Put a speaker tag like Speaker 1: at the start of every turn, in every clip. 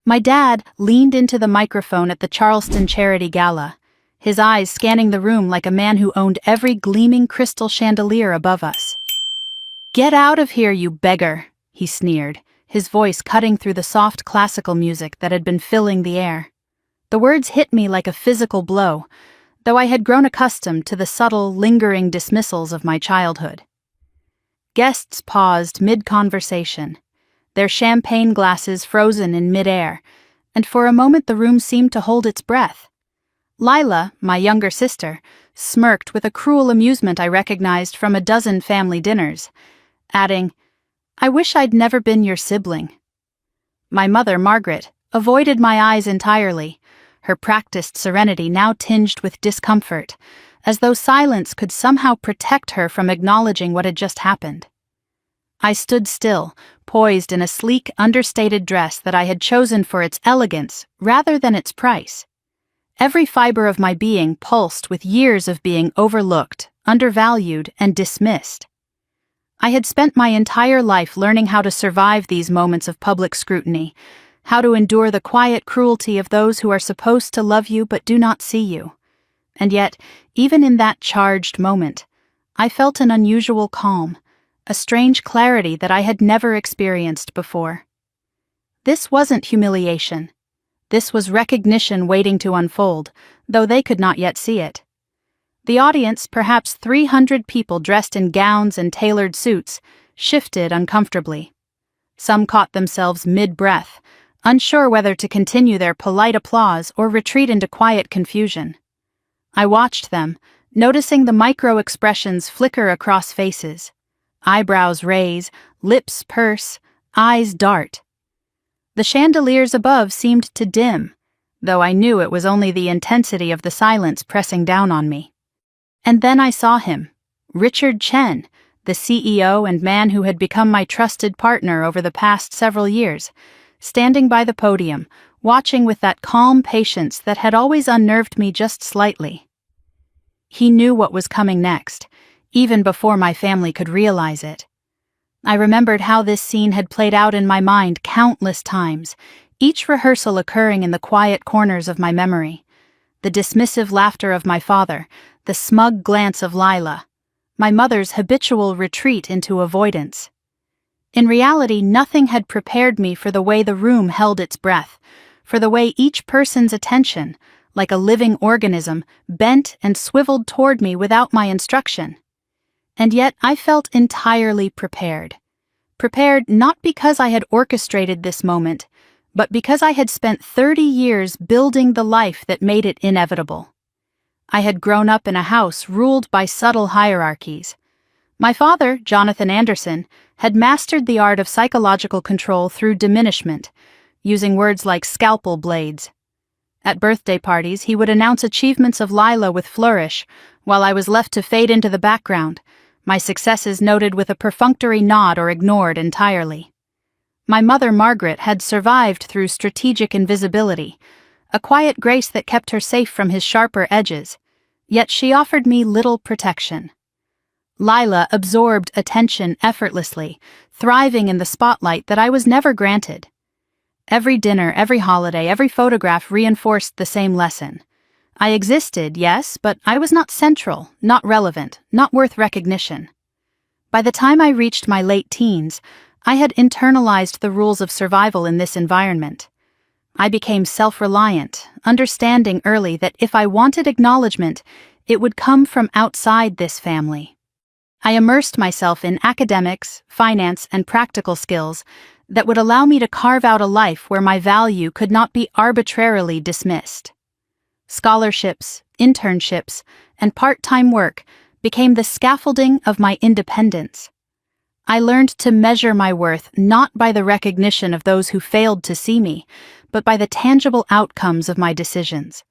Speaker 1: My dad leaned into the microphone at the Charleston Charity Gala, his eyes scanning the room like a man who owned every gleaming crystal chandelier above us. "Get out of here, you beggar," he sneered, his voice cutting through the soft classical music that had been filling the air. The words hit me like a physical blow, though I had grown accustomed to the subtle, lingering dismissals of my childhood. Guests paused mid-conversation, their champagne glasses frozen in mid-air, and for a moment the room seemed to hold its breath. Lila, my younger sister, smirked with a cruel amusement I recognized from a dozen family dinners, adding, "I wish I'd never been your sibling." My mother, Margaret, avoided my eyes entirely, her practiced serenity now tinged with discomfort, as though silence could somehow protect her from acknowledging what had just happened. I stood still, poised in a sleek, understated dress that I had chosen for its elegance rather than its price. Every fiber of my being pulsed with years of being overlooked, undervalued, and dismissed. I had spent my entire life learning how to survive these moments of public scrutiny, how to endure the quiet cruelty of those who are supposed to love you but do not see you. And yet, even in that charged moment, I felt an unusual calm, a strange clarity that I had never experienced before. This wasn't humiliation. This was recognition waiting to unfold, though they could not yet see it. The audience, perhaps 300 people dressed in gowns and tailored suits, shifted uncomfortably. Some caught themselves mid-breath, unsure whether to continue their polite applause or retreat into quiet confusion. I watched them, noticing the micro-expressions flicker across faces. Eyebrows raise, lips purse, eyes dart. The chandeliers above seemed to dim, though I knew it was only the intensity of the silence pressing down on me. And then I saw him, Richard Chen, the CEO and man who had become my trusted partner over the past several years, standing by the podium, watching with that calm patience that had always unnerved me just slightly. He knew what was coming next, even before my family could realize it. I remembered how this scene had played out in my mind countless times, each rehearsal occurring in the quiet corners of my memory. The dismissive laughter of my father, the smug glance of Lila, my mother's habitual retreat into avoidance. In reality, nothing had prepared me for the way the room held its breath, for the way each person's attention, like a living organism, bent and swiveled toward me without my instruction. And yet I felt entirely prepared. Prepared not because I had orchestrated this moment, but because I had spent 30 years building the life that made it inevitable. I had grown up in a house ruled by subtle hierarchies. My father, Jonathan Anderson, had mastered the art of psychological control through diminishment, using words like scalpel blades. At birthday parties, he would announce achievements of Lila with flourish, while I was left to fade into the background, my successes noted with a perfunctory nod or ignored entirely. My mother, Margaret, had survived through strategic invisibility, a quiet grace that kept her safe from his sharper edges, yet she offered me little protection. Lila absorbed attention effortlessly, thriving in the spotlight that I was never granted. Every dinner, every holiday, every photograph reinforced the same lesson. I existed, yes, but I was not central, not relevant, not worth recognition. By the time I reached my late teens, I had internalized the rules of survival in this environment. I became self-reliant, understanding early that if I wanted acknowledgement, it would come from outside this family. I immersed myself in academics, finance, and practical skills that would allow me to carve out a life where my value could not be arbitrarily dismissed. Scholarships, internships, and part-time work became the scaffolding of my independence. I learned to measure my worth not by the recognition of those who failed to see me, but by the tangible outcomes of my decisions,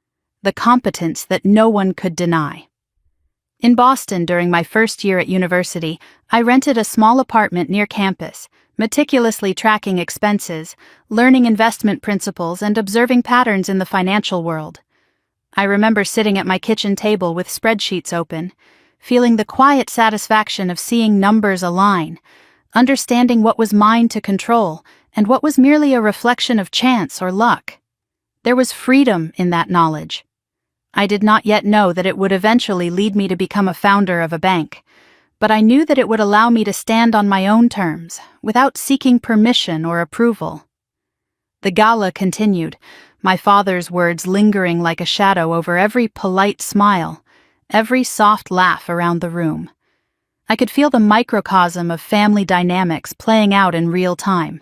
Speaker 1: the competence that no one could deny. In Boston during my first year at university, I rented a small apartment near campus, meticulously tracking expenses, learning investment principles, and observing patterns in the financial world. I remember sitting at my kitchen table with spreadsheets open, feeling the quiet satisfaction of seeing numbers align, understanding what was mine to control, and what was merely a reflection of chance or luck. There was freedom in that knowledge. I did not yet know that it would eventually lead me to become a founder of a bank, but I knew that it would allow me to stand on my own terms, without seeking permission or approval. The gala continued, my father's words lingering like a shadow over every polite smile, every soft laugh around the room. I could feel the microcosm of family dynamics playing out in real time.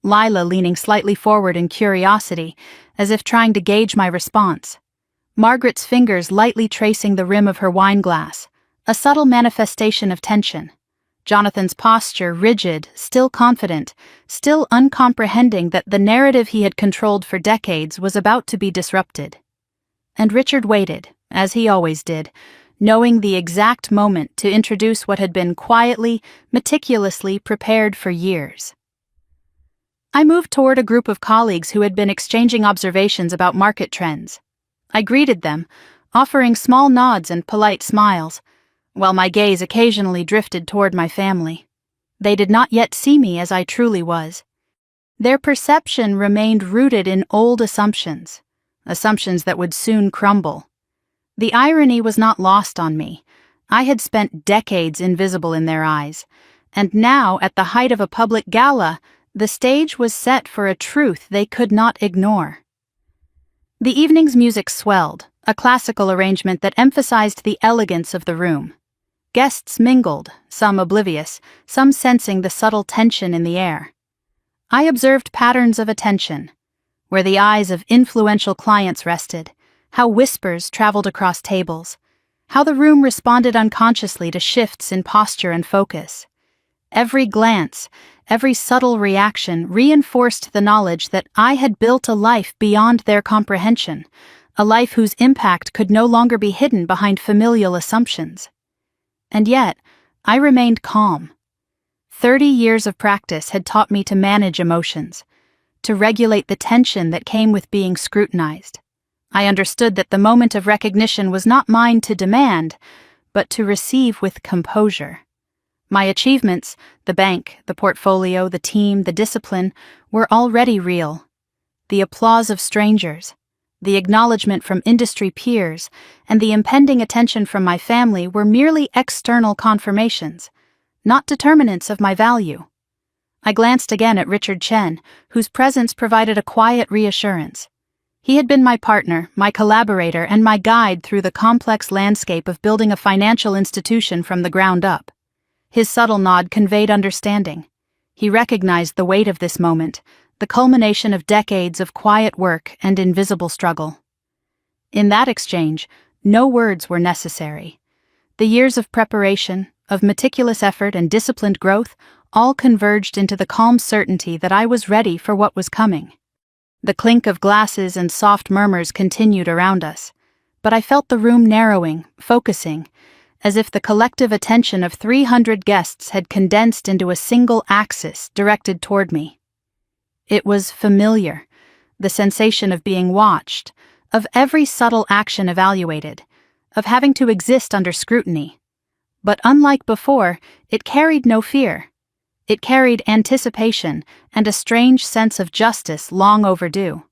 Speaker 1: Lila leaning slightly forward in curiosity, as if trying to gauge my response. Margaret's fingers lightly tracing the rim of her wine glass, a subtle manifestation of tension. Jonathan's posture rigid, still confident, still uncomprehending that the narrative he had controlled for decades was about to be disrupted. And Richard waited, as he always did, knowing the exact moment to introduce what had been quietly, meticulously prepared for years. I moved toward a group of colleagues who had been exchanging observations about market trends. I greeted them, offering small nods and polite smiles, while my gaze occasionally drifted toward my family. They did not yet see me as I truly was. Their perception remained rooted in old assumptions that would soon crumble. The irony was not lost on me. I had spent decades invisible in their eyes, and now, at the height of a public gala, the stage was set for a truth they could not ignore. The evening's music swelled, a classical arrangement that emphasized the elegance of the room. Guests mingled, some oblivious, some sensing the subtle tension in the air. I observed patterns of attention, where the eyes of influential clients rested, how whispers traveled across tables, how the room responded unconsciously to shifts in posture and focus. Every glance, every subtle reaction reinforced the knowledge that I had built a life beyond their comprehension, a life whose impact could no longer be hidden behind familial assumptions. And yet, I remained calm. 30 years of practice had taught me to manage emotions, to regulate the tension that came with being scrutinized. I understood that the moment of recognition was not mine to demand, but to receive with composure. My achievements, the bank, the portfolio, the team, the discipline, were already real. The applause of strangers, the acknowledgement from industry peers, and the impending attention from my family were merely external confirmations, not determinants of my value. I glanced again at Richard Chen, whose presence provided a quiet reassurance. He had been my partner, my collaborator, and my guide through the complex landscape of building a financial institution from the ground up. His subtle nod conveyed understanding. He recognized the weight of this moment, the culmination of decades of quiet work and invisible struggle. In that exchange, no words were necessary. The years of preparation, of meticulous effort and disciplined growth, all converged into the calm certainty that I was ready for what was coming. The clink of glasses and soft murmurs continued around us, but I felt the room narrowing, focusing, as if the collective attention of 300 guests had condensed into a single axis directed toward me. It was familiar, the sensation of being watched, of every subtle action evaluated, of having to exist under scrutiny. But unlike before, it carried no fear. It carried anticipation and a strange sense of justice long overdue.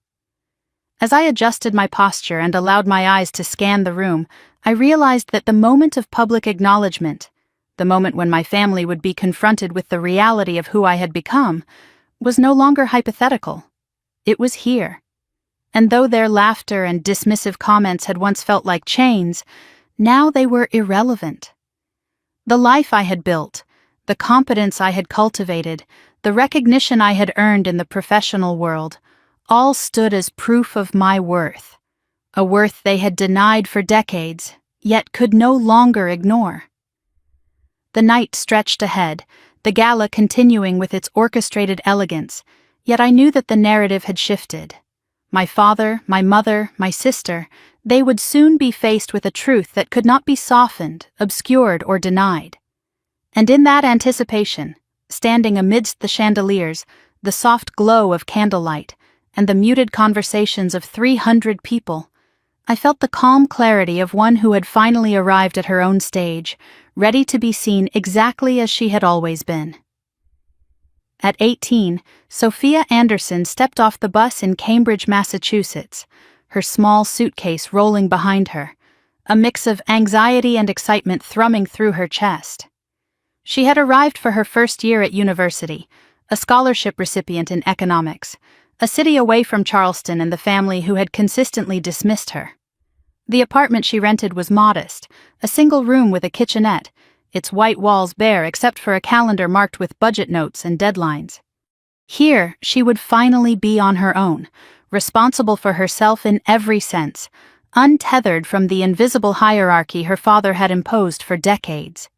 Speaker 1: As I adjusted my posture and allowed my eyes to scan the room, I realized that the moment of public acknowledgement, the moment when my family would be confronted with the reality of who I had become, was no longer hypothetical. It was here. And though their laughter and dismissive comments had once felt like chains, now they were irrelevant. The life I had built, the competence I had cultivated, the recognition I had earned in the professional world, all stood as proof of my worth, a worth they had denied for decades, yet could no longer ignore. The night stretched ahead, the gala continuing with its orchestrated elegance, yet I knew that the narrative had shifted. My father, my mother, my sister, they would soon be faced with a truth that could not be softened, obscured, or denied. And in that anticipation, standing amidst the chandeliers, the soft glow of candlelight, and the muted conversations of 300 people, I felt the calm clarity of one who had finally arrived at her own stage, ready to be seen exactly as she had always been. At 18, Sophia Anderson stepped off the bus in Cambridge, Massachusetts, her small suitcase rolling behind her, a mix of anxiety and excitement thrumming through her chest. She had arrived for her first year at university, a scholarship recipient in economics, a city away from Charleston and the family who had consistently dismissed her. The apartment she rented was modest, a single room with a kitchenette, its white walls bare except for a calendar marked with budget notes and deadlines. Here, she would finally be on her own, responsible for herself in every sense, untethered from the invisible hierarchy her father had imposed for decades.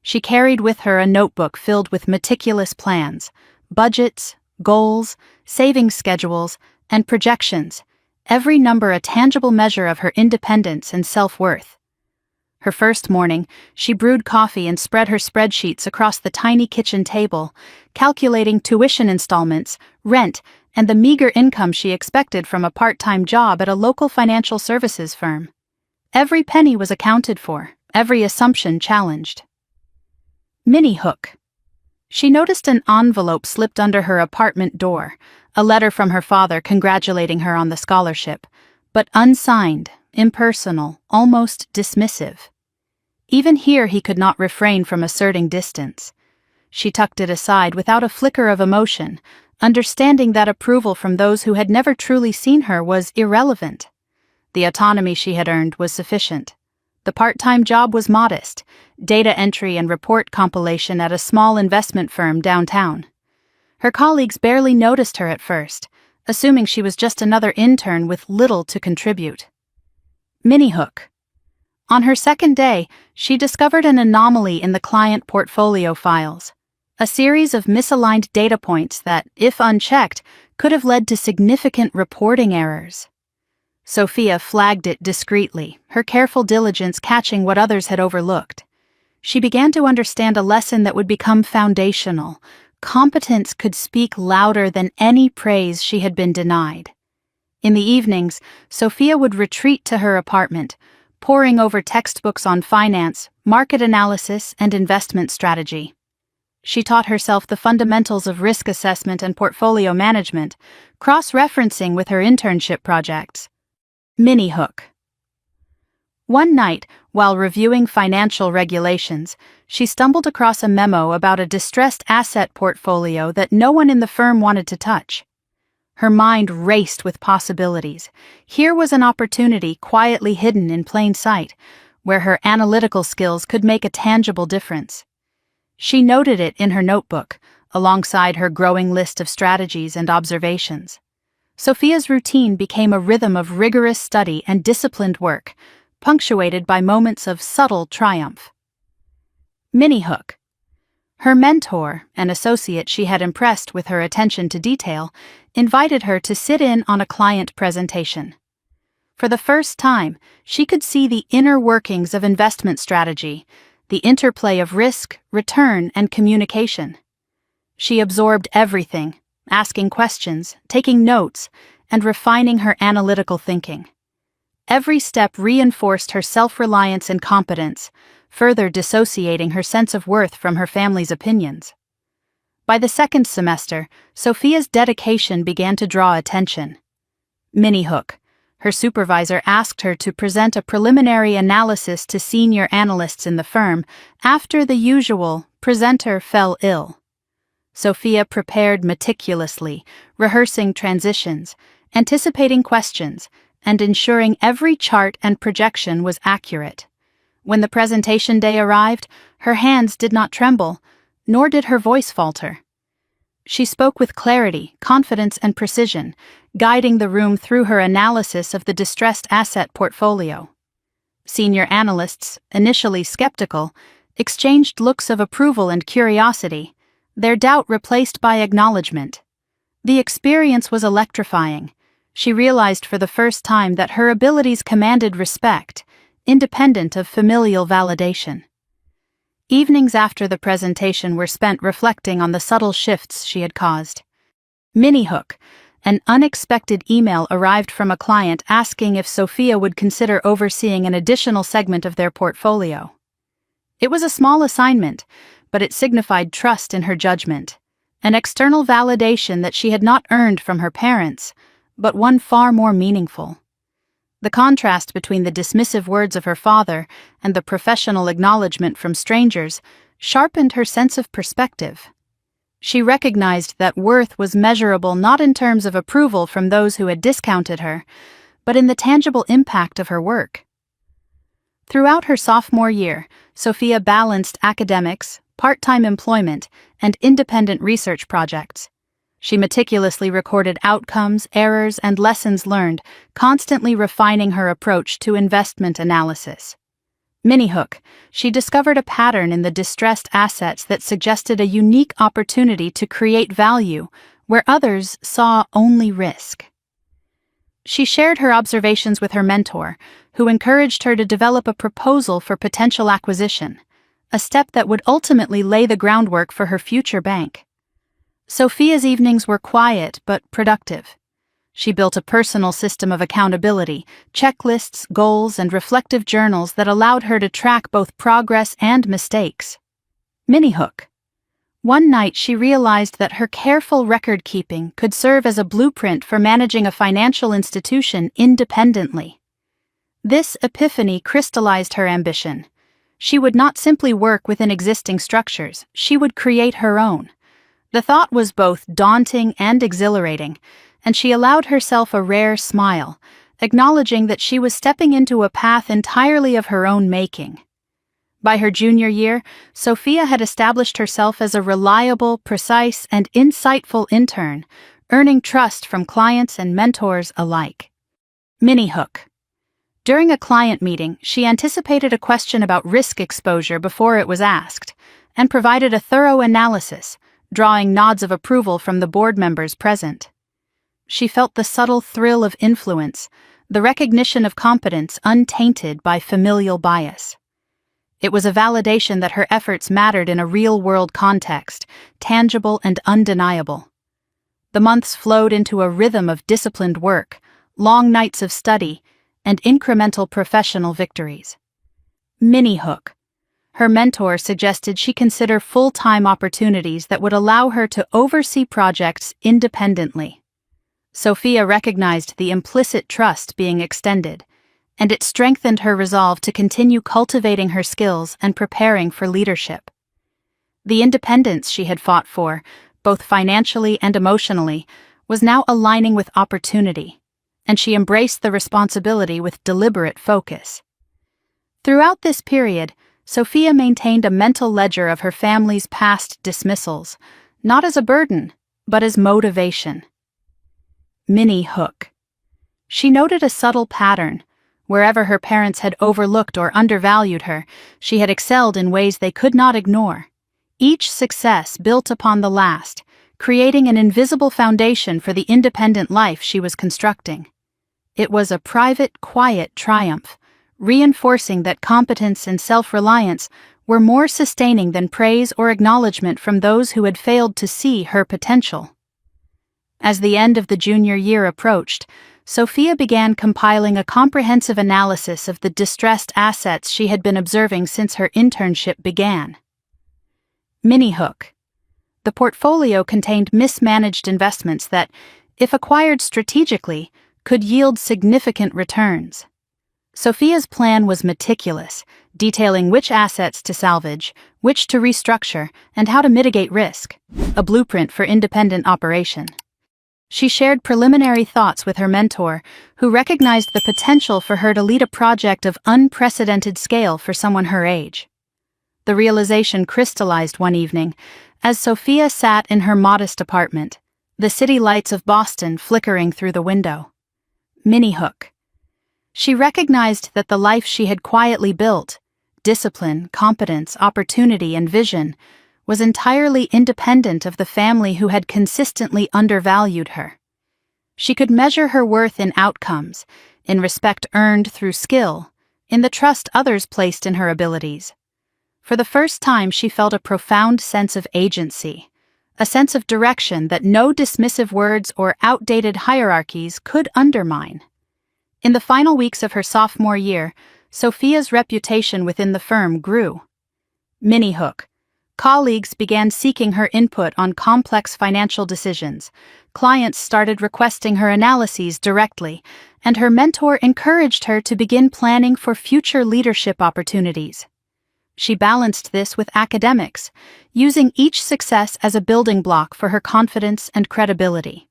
Speaker 1: She carried with her a notebook filled with meticulous plans, budgets, goals, savings schedules, and projections, every number a tangible measure of her independence and self-worth. Her first morning, she brewed coffee and spread her spreadsheets across the tiny kitchen table, calculating tuition installments, rent, and the meager income she expected from a part-time job at a local financial services firm. Every penny was accounted for, every assumption challenged. Minnie Hook. She noticed an envelope slipped under her apartment door, a letter from her father congratulating her on the scholarship, but unsigned, impersonal, almost dismissive. Even here he could not refrain from asserting distance. She tucked it aside without a flicker of emotion, understanding that approval from those who had never truly seen her was irrelevant. The autonomy she had earned was sufficient. The part-time job was modest, data entry and report compilation at a small investment firm downtown. Her colleagues barely noticed her at first, assuming she was just another intern with little to contribute. Minnie Hook. On her second day, she discovered an anomaly in the client portfolio files, a series of misaligned data points that, if unchecked, could have led to significant reporting errors. Sophia flagged it discreetly, her careful diligence catching what others had overlooked. She began to understand a lesson that would become foundational. Competence could speak louder than any praise she had been denied. In the evenings, Sophia would retreat to her apartment, poring over textbooks on finance, market analysis, and investment strategy. She taught herself the fundamentals of risk assessment and portfolio management, cross-referencing with her internship projects. Minnie Hook. One night, while reviewing financial regulations, she stumbled across a memo about a distressed asset portfolio that no one in the firm wanted to touch. Her mind raced with possibilities. Here was an opportunity quietly hidden in plain sight, where her analytical skills could make a tangible difference. She noted it in her notebook, alongside her growing list of strategies and observations. Sophia's routine became a rhythm of rigorous study and disciplined work, punctuated by moments of subtle triumph. Minnie Hook. Her mentor, an associate she had impressed with her attention to detail, invited her to sit in on a client presentation. For the first time, she could see the inner workings of investment strategy, the interplay of risk, return, and communication. She absorbed everything, asking questions, taking notes, and refining her analytical thinking. Every step reinforced her self-reliance and competence, further dissociating her sense of worth from her family's opinions. By the second semester, Sophia's dedication began to draw attention. Minnie Hook, her supervisor, asked her to present a preliminary analysis to senior analysts in the firm after the usual presenter fell ill. Sophia prepared meticulously, rehearsing transitions, anticipating questions, and ensuring every chart and projection was accurate. When the presentation day arrived, her hands did not tremble, nor did her voice falter. She spoke with clarity, confidence, and precision, guiding the room through her analysis of the distressed asset portfolio. Senior analysts, initially skeptical, exchanged looks of approval and curiosity, their doubt replaced by acknowledgement. The experience was electrifying. She realized for the first time that her abilities commanded respect, independent of familial validation. Evenings after the presentation were spent reflecting on the subtle shifts she had caused. Minnie Hook. An unexpected email arrived from a client asking if Sophia would consider overseeing an additional segment of their portfolio. It was a small assignment, but it signified trust in her judgment. an external validation that she had not earned from her parents, but one far more meaningful. The contrast between the dismissive words of her father and the professional acknowledgement from strangers sharpened her sense of perspective. She recognized that worth was measurable not in terms of approval from those who had discounted her, but in the tangible impact of her work. Throughout her sophomore year, Sophia balanced academics, part-time employment, and independent research projects. She meticulously recorded outcomes, errors, and lessons learned, constantly refining her approach to investment analysis. Mini-hook, she discovered a pattern in the distressed assets that suggested a unique opportunity to create value where others saw only risk. She shared her observations with her mentor, who encouraged her to develop a proposal for potential acquisition, a step that would ultimately lay the groundwork for her future bank. Sophia's evenings were quiet but productive. She built a personal system of accountability, checklists, goals, and reflective journals that allowed her to track both progress and mistakes. Mini-hook. One night she realized that her careful record-keeping could serve as a blueprint for managing a financial institution independently. This epiphany crystallized her ambition. She would not simply work within existing structures, she would create her own. The thought was both daunting and exhilarating, and she allowed herself a rare smile, acknowledging that she was stepping into a path entirely of her own making. By her junior year, Sophia had established herself as a reliable, precise, and insightful intern, earning trust from clients and mentors alike. Mini-hook. During a client meeting, she anticipated a question about risk exposure before it was asked, and provided a thorough analysis, drawing nods of approval from the board members present. She felt the subtle thrill of influence, the recognition of competence untainted by familial bias. It was a validation that her efforts mattered in a real-world context, tangible and undeniable. The months flowed into a rhythm of disciplined work, long nights of study, and incremental professional victories. Mini-hook. Her mentor suggested she consider full-time opportunities that would allow her to oversee projects independently. Sophia recognized the implicit trust being extended, and it strengthened her resolve to continue cultivating her skills and preparing for leadership. The independence she had fought for, both financially and emotionally, was now aligning with opportunity, and she embraced the responsibility with deliberate focus. Throughout this period, Sophia maintained a mental ledger of her family's past dismissals, not as a burden, but as motivation. Mini-hook. She noted a subtle pattern. Wherever her parents had overlooked or undervalued her, she had excelled in ways they could not ignore. Each success built upon the last, creating an invisible foundation for the independent life she was constructing. It was a private, quiet triumph, reinforcing that competence and self-reliance were more sustaining than praise or acknowledgement from those who had failed to see her potential. As the end of the junior year approached, Sophia began compiling a comprehensive analysis of the distressed assets she had been observing since her internship began. Mini-hook. The portfolio contained mismanaged investments that, if acquired strategically, could yield significant returns. Sophia's plan was meticulous, detailing which assets to salvage, which to restructure, and how to mitigate risk, a blueprint for independent operation. She shared preliminary thoughts with her mentor, who recognized the potential for her to lead a project of unprecedented scale for someone her age. The realization crystallized one evening, as Sophia sat in her modest apartment, the city lights of Boston flickering through the window. Mini-hook. She recognized that the life she had quietly built, discipline, competence, opportunity, and vision, was entirely independent of the family who had consistently undervalued her. She could measure her worth in outcomes, in respect earned through skill, in the trust others placed in her abilities. For the first time, she felt a profound sense of agency, a sense of direction that no dismissive words or outdated hierarchies could undermine. In the final weeks of her sophomore year, Sophia's reputation within the firm grew. Mini-hook. Colleagues began seeking her input on complex financial decisions, clients started requesting her analyses directly, and her mentor encouraged her to begin planning for future leadership opportunities. She balanced this with academics, using each success as a building block for her confidence and credibility.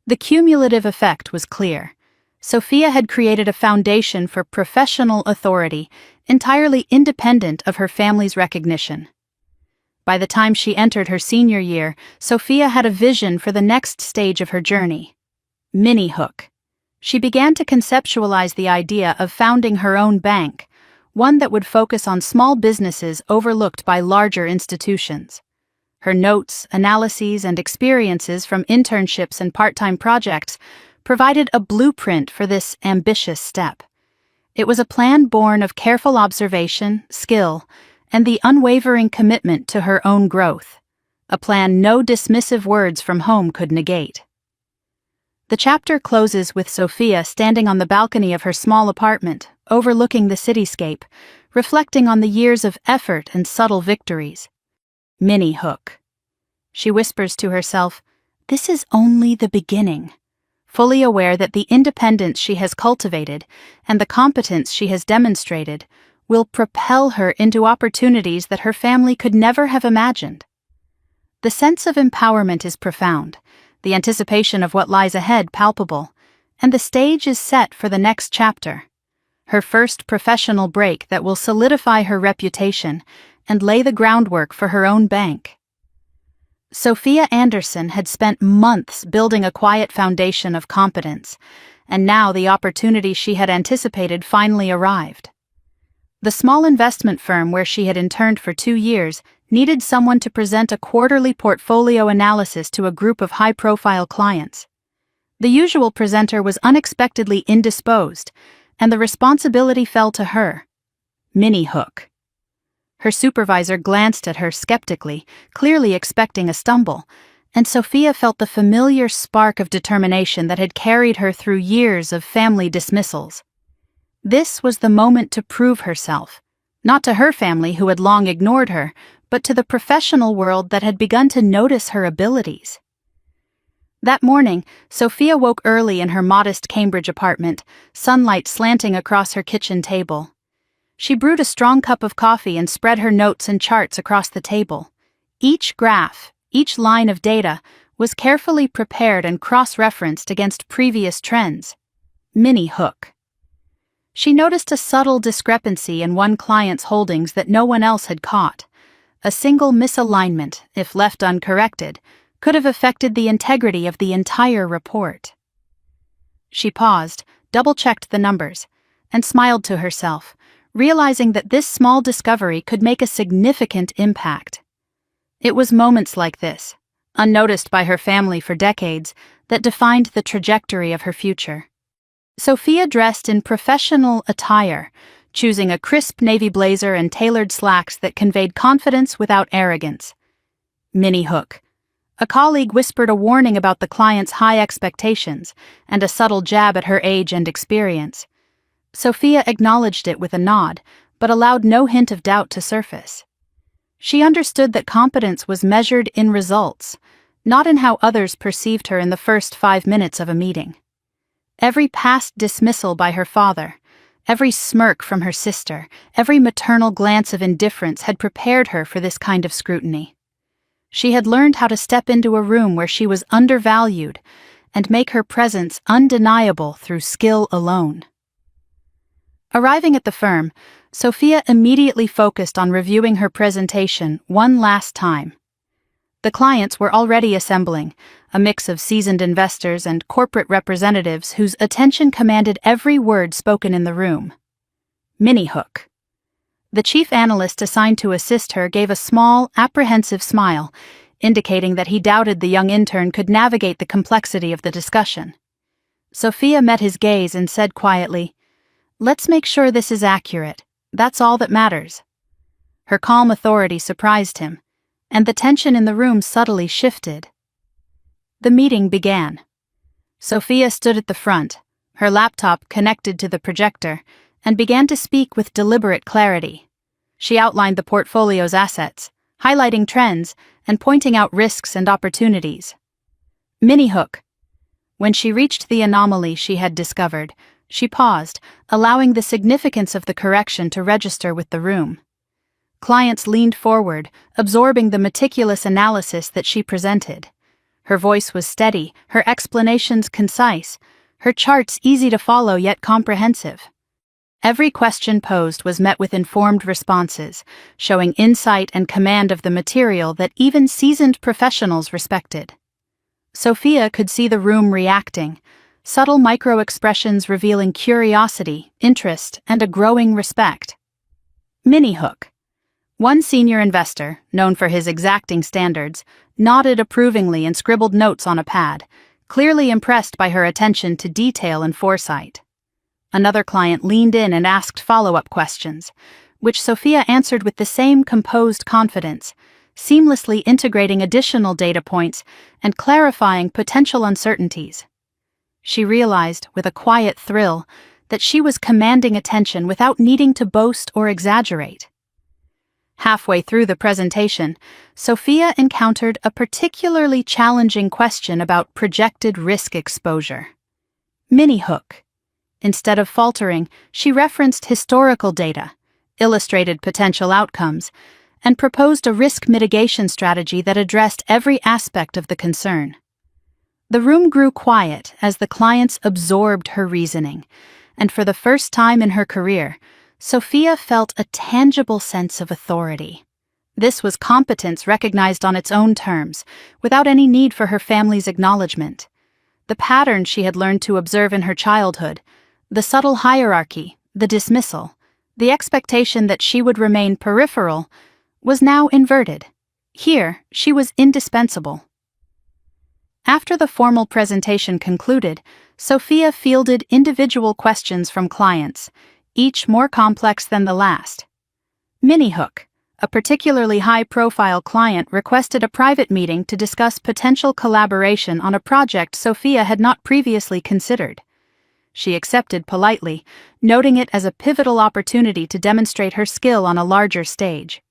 Speaker 1: The cumulative effect was clear. Sophia had created a foundation for professional authority, entirely independent of her family's recognition. By the time she entered her senior year, Sophia had a vision for the next stage of her journey. Mini Hook. She began to conceptualize the idea of founding her own bank, one that would focus on small businesses overlooked by larger institutions. Her notes, analyses, and experiences from internships and part-time projects provided a blueprint for this ambitious step. It was a plan born of careful observation, skill, and the unwavering commitment to her own growth, a plan no dismissive words from home could negate. The chapter closes with Sophia standing on the balcony of her small apartment, overlooking the cityscape, reflecting on the years of effort and subtle victories. Mini Hook. She whispers to herself, "This is only the beginning," fully aware that the independence she has cultivated and the competence she has demonstrated will propel her into opportunities that her family could never have imagined. The sense of empowerment is profound, the anticipation of what lies ahead palpable, and the stage is set for the next chapter, her first professional break that will solidify her reputation and lay the groundwork for her own bank. Sophia Anderson had spent months building a quiet foundation of competence, and now the opportunity she had anticipated finally arrived. The small investment firm where she had interned for 2 years needed someone to present a quarterly portfolio analysis to a group of high-profile clients. The usual presenter was unexpectedly indisposed, and the responsibility fell to her. Mini Hook. Her supervisor glanced at her skeptically, clearly expecting a stumble, and Sophia felt the familiar spark of determination that had carried her through years of family dismissals. This was the moment to prove herself, not to her family who had long ignored her, but to the professional world that had begun to notice her abilities. That morning, Sophia woke early in her modest Cambridge apartment, sunlight slanting across her kitchen table. She brewed a strong cup of coffee and spread her notes and charts across the table. Each graph, each line of data, was carefully prepared and cross-referenced against previous trends. Mini Hook. She noticed a subtle discrepancy in one client's holdings that no one else had caught. A single misalignment, if left uncorrected, could have affected the integrity of the entire report. She paused, double-checked the numbers, and smiled to herself, realizing that this small discovery could make a significant impact. It was moments like this, unnoticed by her family for decades, that defined the trajectory of her future. Sophia dressed in professional attire, choosing a crisp navy blazer and tailored slacks that conveyed confidence without arrogance. Mini Hook. A colleague whispered a warning about the client's high expectations and a subtle jab at her age and experience. Sophia acknowledged it with a nod, but allowed no hint of doubt to surface. She understood that competence was measured in results, not in how others perceived her in the first 5 minutes of a meeting. Every past dismissal by her father, every smirk from her sister, every maternal glance of indifference had prepared her for this kind of scrutiny. She had learned how to step into a room where she was undervalued and make her presence undeniable through skill alone. Arriving at the firm, Sophia immediately focused on reviewing her presentation one last time. The clients were already assembling, a mix of seasoned investors and corporate representatives whose attention commanded every word spoken in the room. Mini Hook. The chief analyst assigned to assist her gave a small, apprehensive smile, indicating that he doubted the young intern could navigate the complexity of the discussion. Sophia met his gaze and said quietly, "Let's make sure this is accurate. That's all that matters." Her calm authority surprised him, and the tension in the room subtly shifted. The meeting began. Sophia stood at the front, her laptop connected to the projector, and began to speak with deliberate clarity. She outlined the portfolio's assets, highlighting trends and pointing out risks and opportunities. Mini hook. When she reached the anomaly she had discovered, she paused, allowing the significance of the correction to register with the room. Clients leaned forward, absorbing the meticulous analysis that she presented. Her voice was steady, her explanations concise, her charts easy to follow yet comprehensive. Every question posed was met with informed responses, showing insight and command of the material that even seasoned professionals respected. Sophia could see the room reacting, subtle micro-expressions revealing curiosity, interest, and a growing respect. Mini hook. One senior investor, known for his exacting standards, nodded approvingly and scribbled notes on a pad, clearly impressed by her attention to detail and foresight. Another client leaned in and asked follow-up questions, which Sophia answered with the same composed confidence, seamlessly integrating additional data points and clarifying potential uncertainties. She realized, with a quiet thrill, that she was commanding attention without needing to boast or exaggerate. Halfway through the presentation, Sophia encountered a particularly challenging question about projected risk exposure. Mini hook. Instead of faltering, she referenced historical data, illustrated potential outcomes, and proposed a risk mitigation strategy that addressed every aspect of the concern. The room grew quiet as the clients absorbed her reasoning, and for the first time in her career, Sophia felt a tangible sense of authority. This was competence recognized on its own terms, without any need for her family's acknowledgement. The pattern she had learned to observe in her childhood, the subtle hierarchy, the dismissal, the expectation that she would remain peripheral, was now inverted. Here, she was indispensable. After the formal presentation concluded, Sophia fielded individual questions from clients, each more complex than the last. Mini hook. A particularly high-profile client requested a private meeting to discuss potential collaboration on a project Sophia had not previously considered. She accepted politely, noting it as a pivotal opportunity to demonstrate her skill on a larger stage.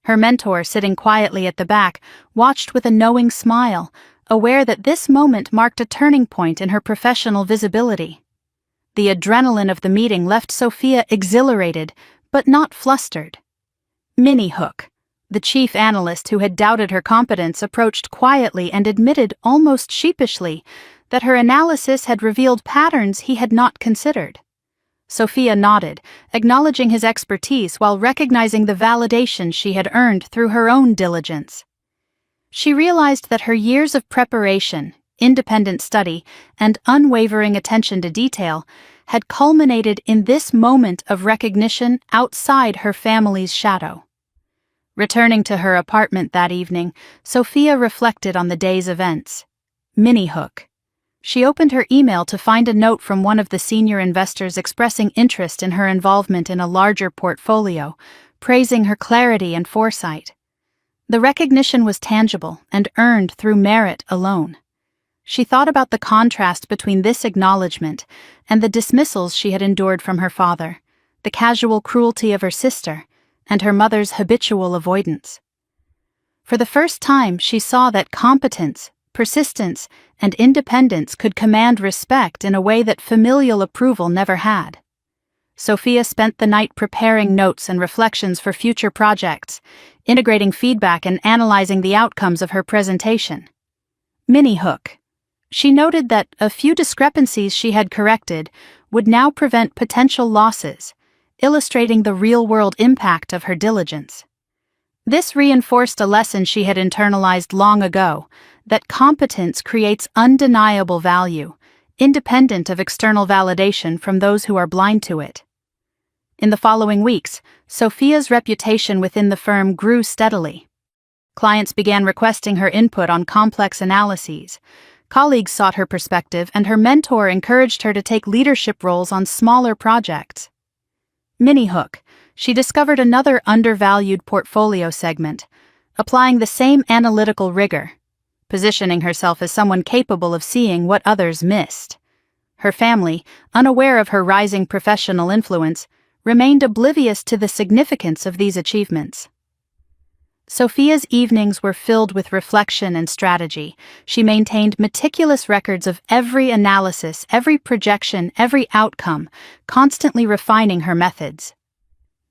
Speaker 1: Her mentor, sitting quietly at the back, watched with a knowing smile, aware that this moment marked a turning point in her professional visibility. The adrenaline of the meeting left Sophia exhilarated, but not flustered. Mini hook. The chief analyst who had doubted her competence approached quietly and admitted almost sheepishly that her analysis had revealed patterns he had not considered. Sophia nodded, acknowledging his expertise while recognizing the validation she had earned through her own diligence. She realized that her years of preparation, independent study, and unwavering attention to detail had culminated in this moment of recognition outside her family's shadow. Returning to her apartment that evening, Sophia reflected on the day's events. Mini hook. She opened her email to find a note from one of the senior investors expressing interest in her involvement in a larger portfolio, praising her clarity and foresight. The recognition was tangible and earned through merit alone. She thought about the contrast between this acknowledgement and the dismissals she had endured from her father, the casual cruelty of her sister, and her mother's habitual avoidance. For the first time, she saw that competence, persistence, and independence could command respect in a way that familial approval never had. Sophia spent the night preparing notes and reflections for future projects, integrating feedback and analyzing the outcomes of her presentation. Mini hook. She noted that a few discrepancies she had corrected would now prevent potential losses, illustrating the real-world impact of her diligence. This reinforced a lesson she had internalized long ago, that competence creates undeniable value, independent of external validation from those who are blind to it. In the following weeks, Sophia's reputation within the firm grew steadily. Clients began requesting her input on complex analyses. Colleagues sought her perspective, and her mentor encouraged her to take leadership roles on smaller projects. Mini hook. She discovered another undervalued portfolio segment, applying the same analytical rigor, positioning herself as someone capable of seeing what others missed. Her family, unaware of her rising professional influence, remained oblivious to the significance of these achievements. Sophia's evenings were filled with reflection and strategy. She maintained meticulous records of every analysis, every projection, every outcome, constantly refining her methods.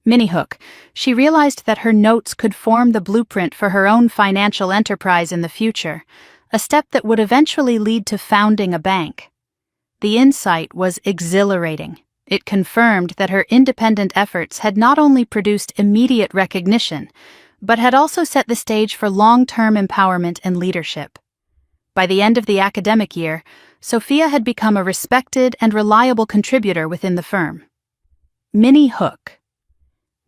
Speaker 1: Mini-hook, she realized that her notes could form the blueprint for her own financial enterprise in the future, a step that would eventually lead to founding a bank. The insight was exhilarating. It confirmed that her independent efforts had not only produced immediate recognition, but had also set the stage for long-term empowerment and leadership. By the end of the academic year, Sophia had become a respected and reliable contributor within the firm. Mini-hook.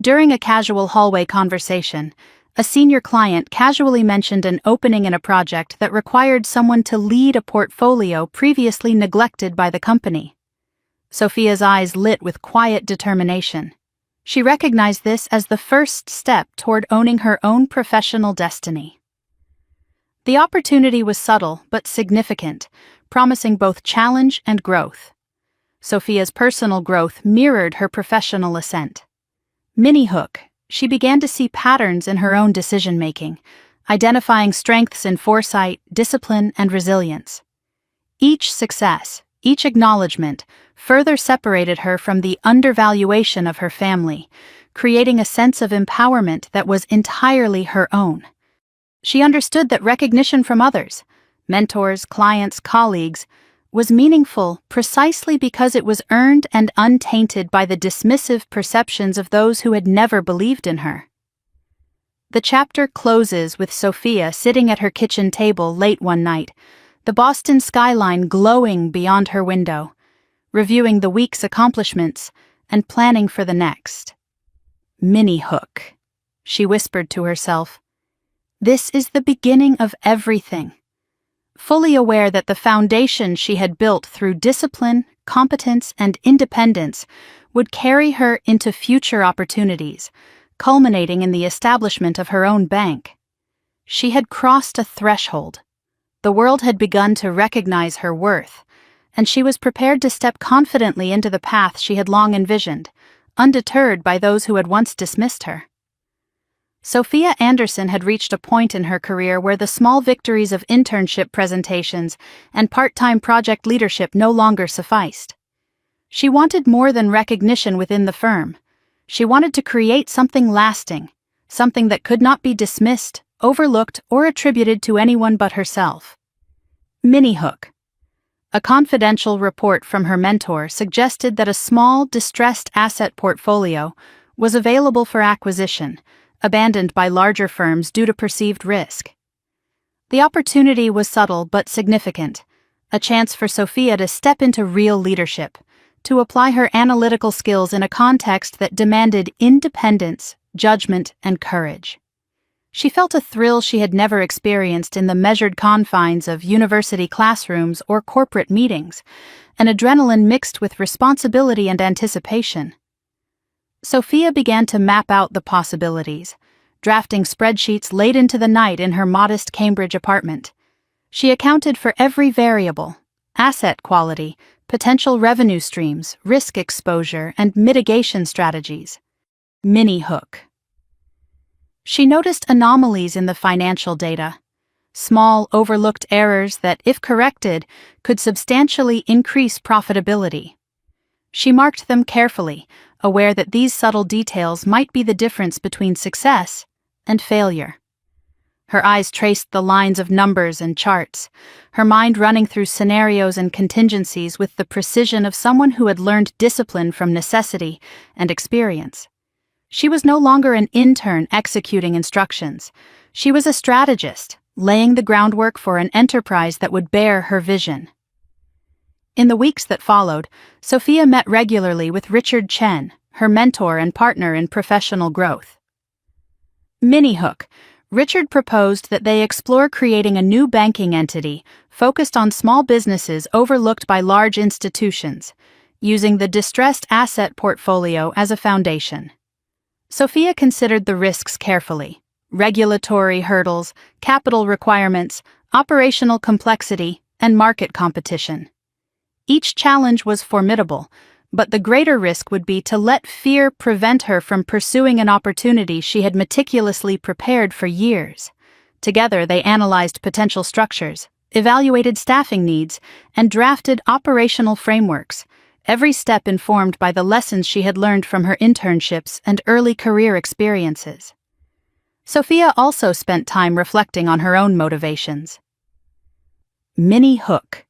Speaker 1: During a casual hallway conversation, a senior client casually mentioned an opening in a project that required someone to lead a portfolio previously neglected by the company. Sophia's eyes lit with quiet determination. She recognized this as the first step toward owning her own professional destiny. The opportunity was subtle but significant, promising both challenge and growth. Sophia's personal growth mirrored her professional ascent. Mini-hook, she began to see patterns in her own decision-making, identifying strengths in foresight, discipline, and resilience. Each success, each acknowledgement, further separated her from the undervaluation of her family, creating a sense of empowerment that was entirely her own. She understood that recognition from others, mentors, clients, colleagues, was meaningful precisely because it was earned and untainted by the dismissive perceptions of those who had never believed in her. The chapter closes with Sophia sitting at her kitchen table late one night, the Boston skyline glowing beyond her window, reviewing the week's accomplishments and planning for the next. Mini-hook, she whispered to herself. This is the beginning of everything. Fully aware that the foundation she had built through discipline, competence, and independence would carry her into future opportunities, culminating in the establishment of her own bank. She had crossed a threshold. The world had begun to recognize her worth, and she was prepared to step confidently into the path she had long envisioned, undeterred by those who had once dismissed her. Sophia Anderson had reached a point in her career where the small victories of internship presentations and part-time project leadership no longer sufficed. She wanted more than recognition within the firm. She wanted to create something lasting, something that could not be dismissed, overlooked, or attributed to anyone but herself. Mini-hook. A confidential report from her mentor suggested that a small, distressed asset portfolio was available for acquisition, abandoned by larger firms due to perceived risk. The opportunity was subtle but significant, a chance for Sophia to step into real leadership, to apply her analytical skills in a context that demanded independence, judgment, and courage. She felt a thrill she had never experienced in the measured confines of university classrooms or corporate meetings, an adrenaline mixed with responsibility and anticipation. Sophia began to map out the possibilities, drafting spreadsheets late into the night in her modest Cambridge apartment. She accounted for every variable: asset quality, potential revenue streams, risk exposure, and mitigation strategies. Mini-hook. She noticed anomalies in the financial data, small, overlooked errors that, if corrected, could substantially increase profitability. She marked them carefully, aware that these subtle details might be the difference between success and failure. Her eyes traced the lines of numbers and charts, her mind running through scenarios and contingencies with the precision of someone who had learned discipline from necessity and experience. She was no longer an intern executing instructions. She was a strategist, laying the groundwork for an enterprise that would bear her vision. In the weeks that followed, Sophia met regularly with Richard Chen, her mentor and partner in professional growth. Mini-hook. Richard proposed that they explore creating a new banking entity focused on small businesses overlooked by large institutions, using the distressed asset portfolio as a foundation. Sophia considered the risks carefully: regulatory hurdles, capital requirements, operational complexity, and market competition. Each challenge was formidable, But the greater risk would be to let fear prevent her from pursuing an opportunity she had meticulously prepared for years. Together, they analyzed potential structures, evaluated staffing needs, and drafted operational frameworks, every step informed by the lessons she had learned from her internships and early career experiences. Sophia also spent time reflecting on her own motivations. Minnie Hook.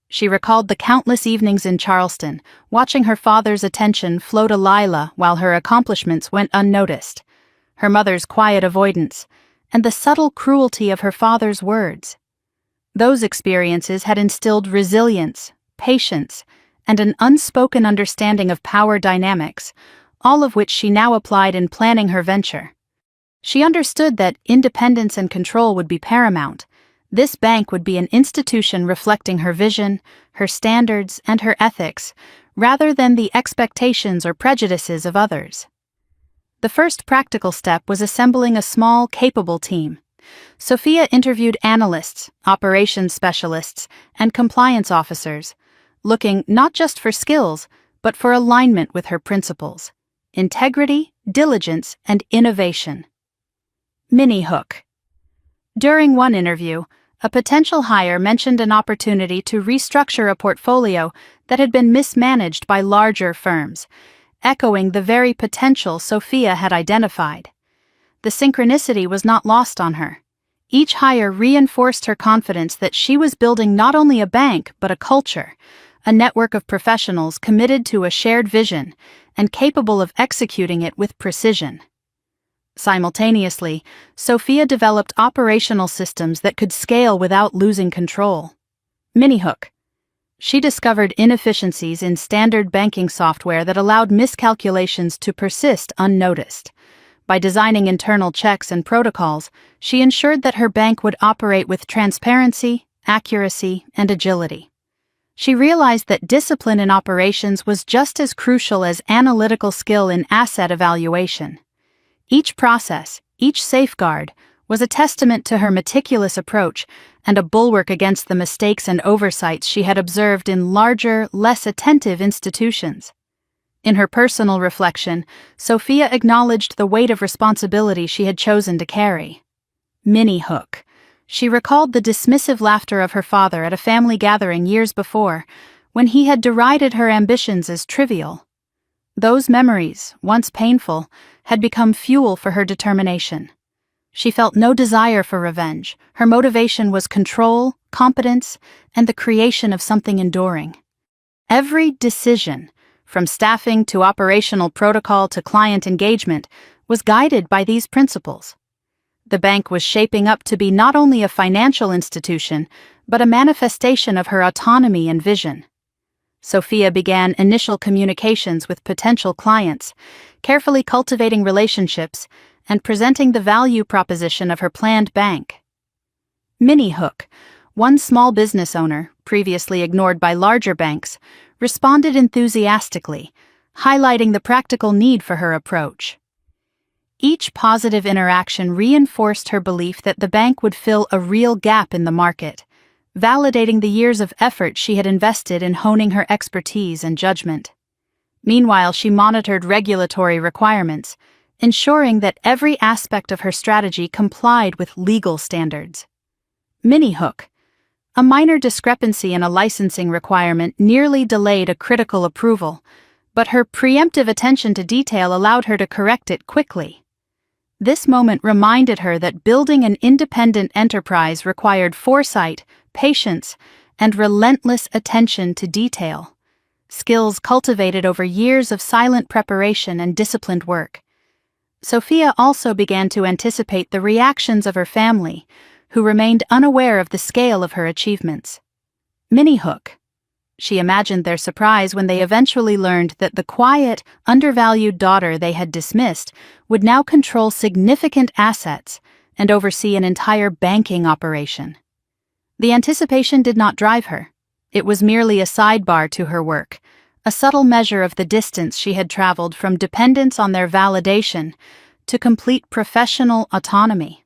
Speaker 1: She recalled the countless evenings in Charleston, watching her father's attention flow to Lila while her accomplishments went unnoticed, her mother's quiet avoidance, and the subtle cruelty of her father's words. Those experiences had instilled resilience, patience, and an unspoken understanding of power dynamics, all of which she now applied in planning her venture. She understood that independence and control would be paramount. This bank would be an institution reflecting her vision, her standards, and her ethics, rather than the expectations or prejudices of others. The first practical step was assembling a small, capable team. Sophia interviewed analysts, operations specialists, and compliance officers, looking not just for skills, but for alignment with her principles: integrity, diligence, and innovation. Minnie Hook. During one interview, a potential hire mentioned an opportunity to restructure a portfolio that had been mismanaged by larger firms, echoing the very potential Sophia had identified. The synchronicity was not lost on her. Each hire reinforced her confidence that she was building not only a bank but a culture, a network of professionals committed to a shared vision and capable of executing it with precision. Simultaneously, Sophia developed operational systems that could scale without losing control. Minnie Hook. She discovered inefficiencies in standard banking software that allowed miscalculations to persist unnoticed. By designing internal checks and protocols, she ensured that her bank would operate with transparency, accuracy, and agility. She realized that discipline in operations was just as crucial as analytical skill in asset evaluation. Each process, each safeguard, was a testament to her meticulous approach and a bulwark against the mistakes and oversights she had observed in larger, less attentive institutions. In her personal reflection, Sophia acknowledged the weight of responsibility she had chosen to carry. Minnie Hook. She recalled the dismissive laughter of her father at a family gathering years before, when he had derided her ambitions as trivial. Those memories, once painful, had become fuel for her determination. She felt no desire for revenge. Her motivation was control, competence, and the creation of something enduring. Every decision, from staffing to operational protocol to client engagement, was guided by these principles. The bank was shaping up to be not only a financial institution, but a manifestation of her autonomy and vision. Sophia began initial communications with potential clients, carefully cultivating relationships and presenting the value proposition of her planned bank. Minnie Hook, one small business owner, previously ignored by larger banks, responded enthusiastically, highlighting the practical need for her approach. Each positive interaction reinforced her belief that the bank would fill a real gap in the market, validating the years of effort she had invested in honing her expertise and judgment. Meanwhile, she monitored regulatory requirements, ensuring that every aspect of her strategy complied with legal standards. Minnie Hook. A minor discrepancy in a licensing requirement nearly delayed a critical approval, but her preemptive attention to detail allowed her to correct it quickly. This moment reminded her that building an independent enterprise required foresight, patience, and relentless attention to detail, skills cultivated over years of silent preparation and disciplined work. Sophia also began to anticipate the reactions of her family, who remained unaware of the scale of her achievements. Minnie Hook. She imagined their surprise when they eventually learned that the quiet, undervalued daughter they had dismissed would now control significant assets and oversee an entire banking operation. The anticipation did not drive her. It was merely a sidebar to her work, a subtle measure of the distance she had traveled from dependence on their validation to complete professional autonomy.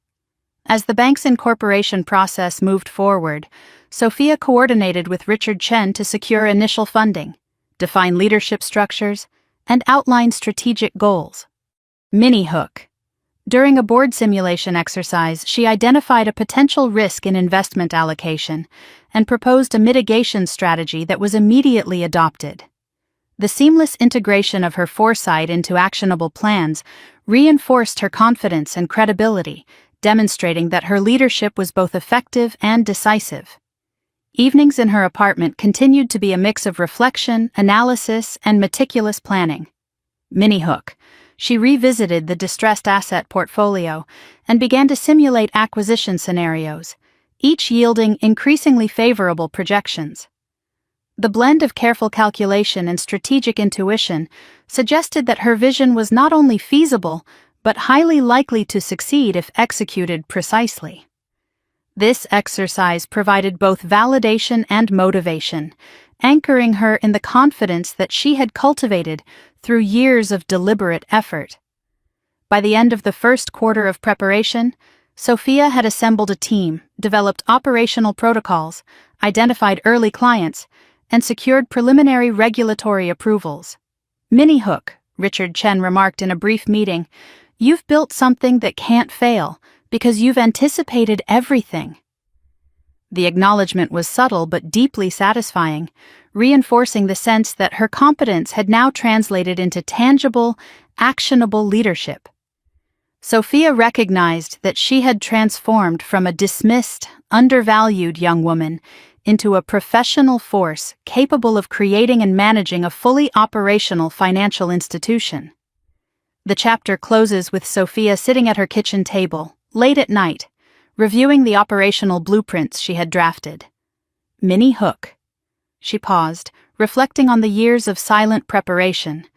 Speaker 1: As the bank's incorporation process moved forward, Sophia coordinated with Richard Chen to secure initial funding, define leadership structures, and outline strategic goals. Mini Hook. During a board simulation exercise, she identified a potential risk in investment allocation and proposed a mitigation strategy that was immediately adopted. The seamless integration of her foresight into actionable plans reinforced her confidence and credibility, demonstrating that her leadership was both effective and decisive. Evenings in her apartment continued to be a mix of reflection, analysis, and meticulous planning. Mini Hook. She revisited the distressed asset portfolio and began to simulate acquisition scenarios, each yielding increasingly favorable projections. The blend of careful calculation and strategic intuition suggested that her vision was not only feasible, but highly likely to succeed if executed precisely. This exercise provided both validation and motivation, anchoring her in the confidence that she had cultivated through years of deliberate effort. By the end of the first quarter of preparation, Sophia had assembled a team, developed operational protocols, identified early clients, and secured preliminary regulatory approvals. Mini Hook, Richard Chen remarked in a brief meeting, "You've built something that can't fail because you've anticipated everything." The acknowledgement was subtle but deeply satisfying, reinforcing the sense that her competence had now translated into tangible, actionable leadership. Sophia recognized that she had transformed from a dismissed, undervalued young woman into a professional force capable of creating and managing a fully operational financial institution. The chapter closes with Sophia sitting at her kitchen table, late at night, reviewing the operational blueprints she had drafted. Mini Hook. She paused, reflecting on the years of silent preparation,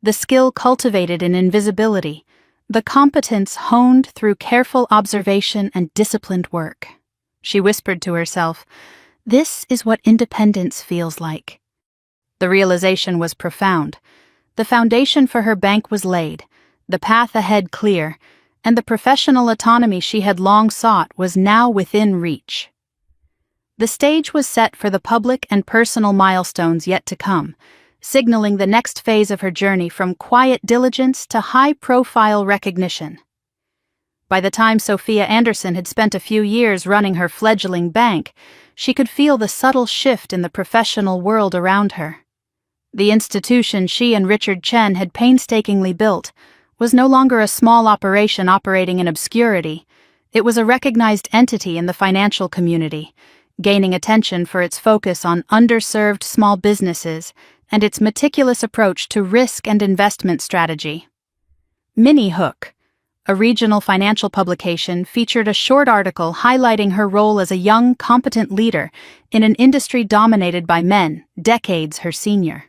Speaker 1: the skill cultivated in invisibility, the competence honed through careful observation and disciplined work. She whispered to herself, "This is what independence feels like." The realization was profound. The foundation for her bank was laid, the path ahead clear, and the professional autonomy she had long sought was now within reach. The stage was set for the public and personal milestones yet to come, signaling the next phase of her journey from quiet diligence to high-profile recognition. By the time Sophia Anderson had spent a few years running her fledgling bank, she could feel the subtle shift in the professional world around her. The institution she and Richard Chen had painstakingly built was no longer a small operation operating in obscurity. It was a recognized entity in the financial community, gaining attention for its focus on underserved small businesses and its meticulous approach to risk and investment strategy. Mini Hook, a regional financial publication, featured a short article highlighting her role as a young, competent leader in an industry dominated by men, decades her senior.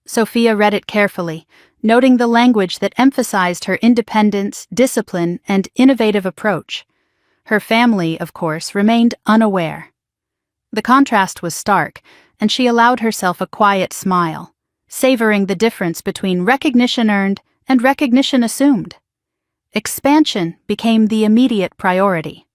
Speaker 1: Sophia read it carefully, noting the language that emphasized her independence, discipline, and innovative approach. Her family, of course, remained unaware. The contrast was stark, and she allowed herself a quiet smile, savoring the difference between recognition earned and recognition assumed. Expansion became the immediate priority.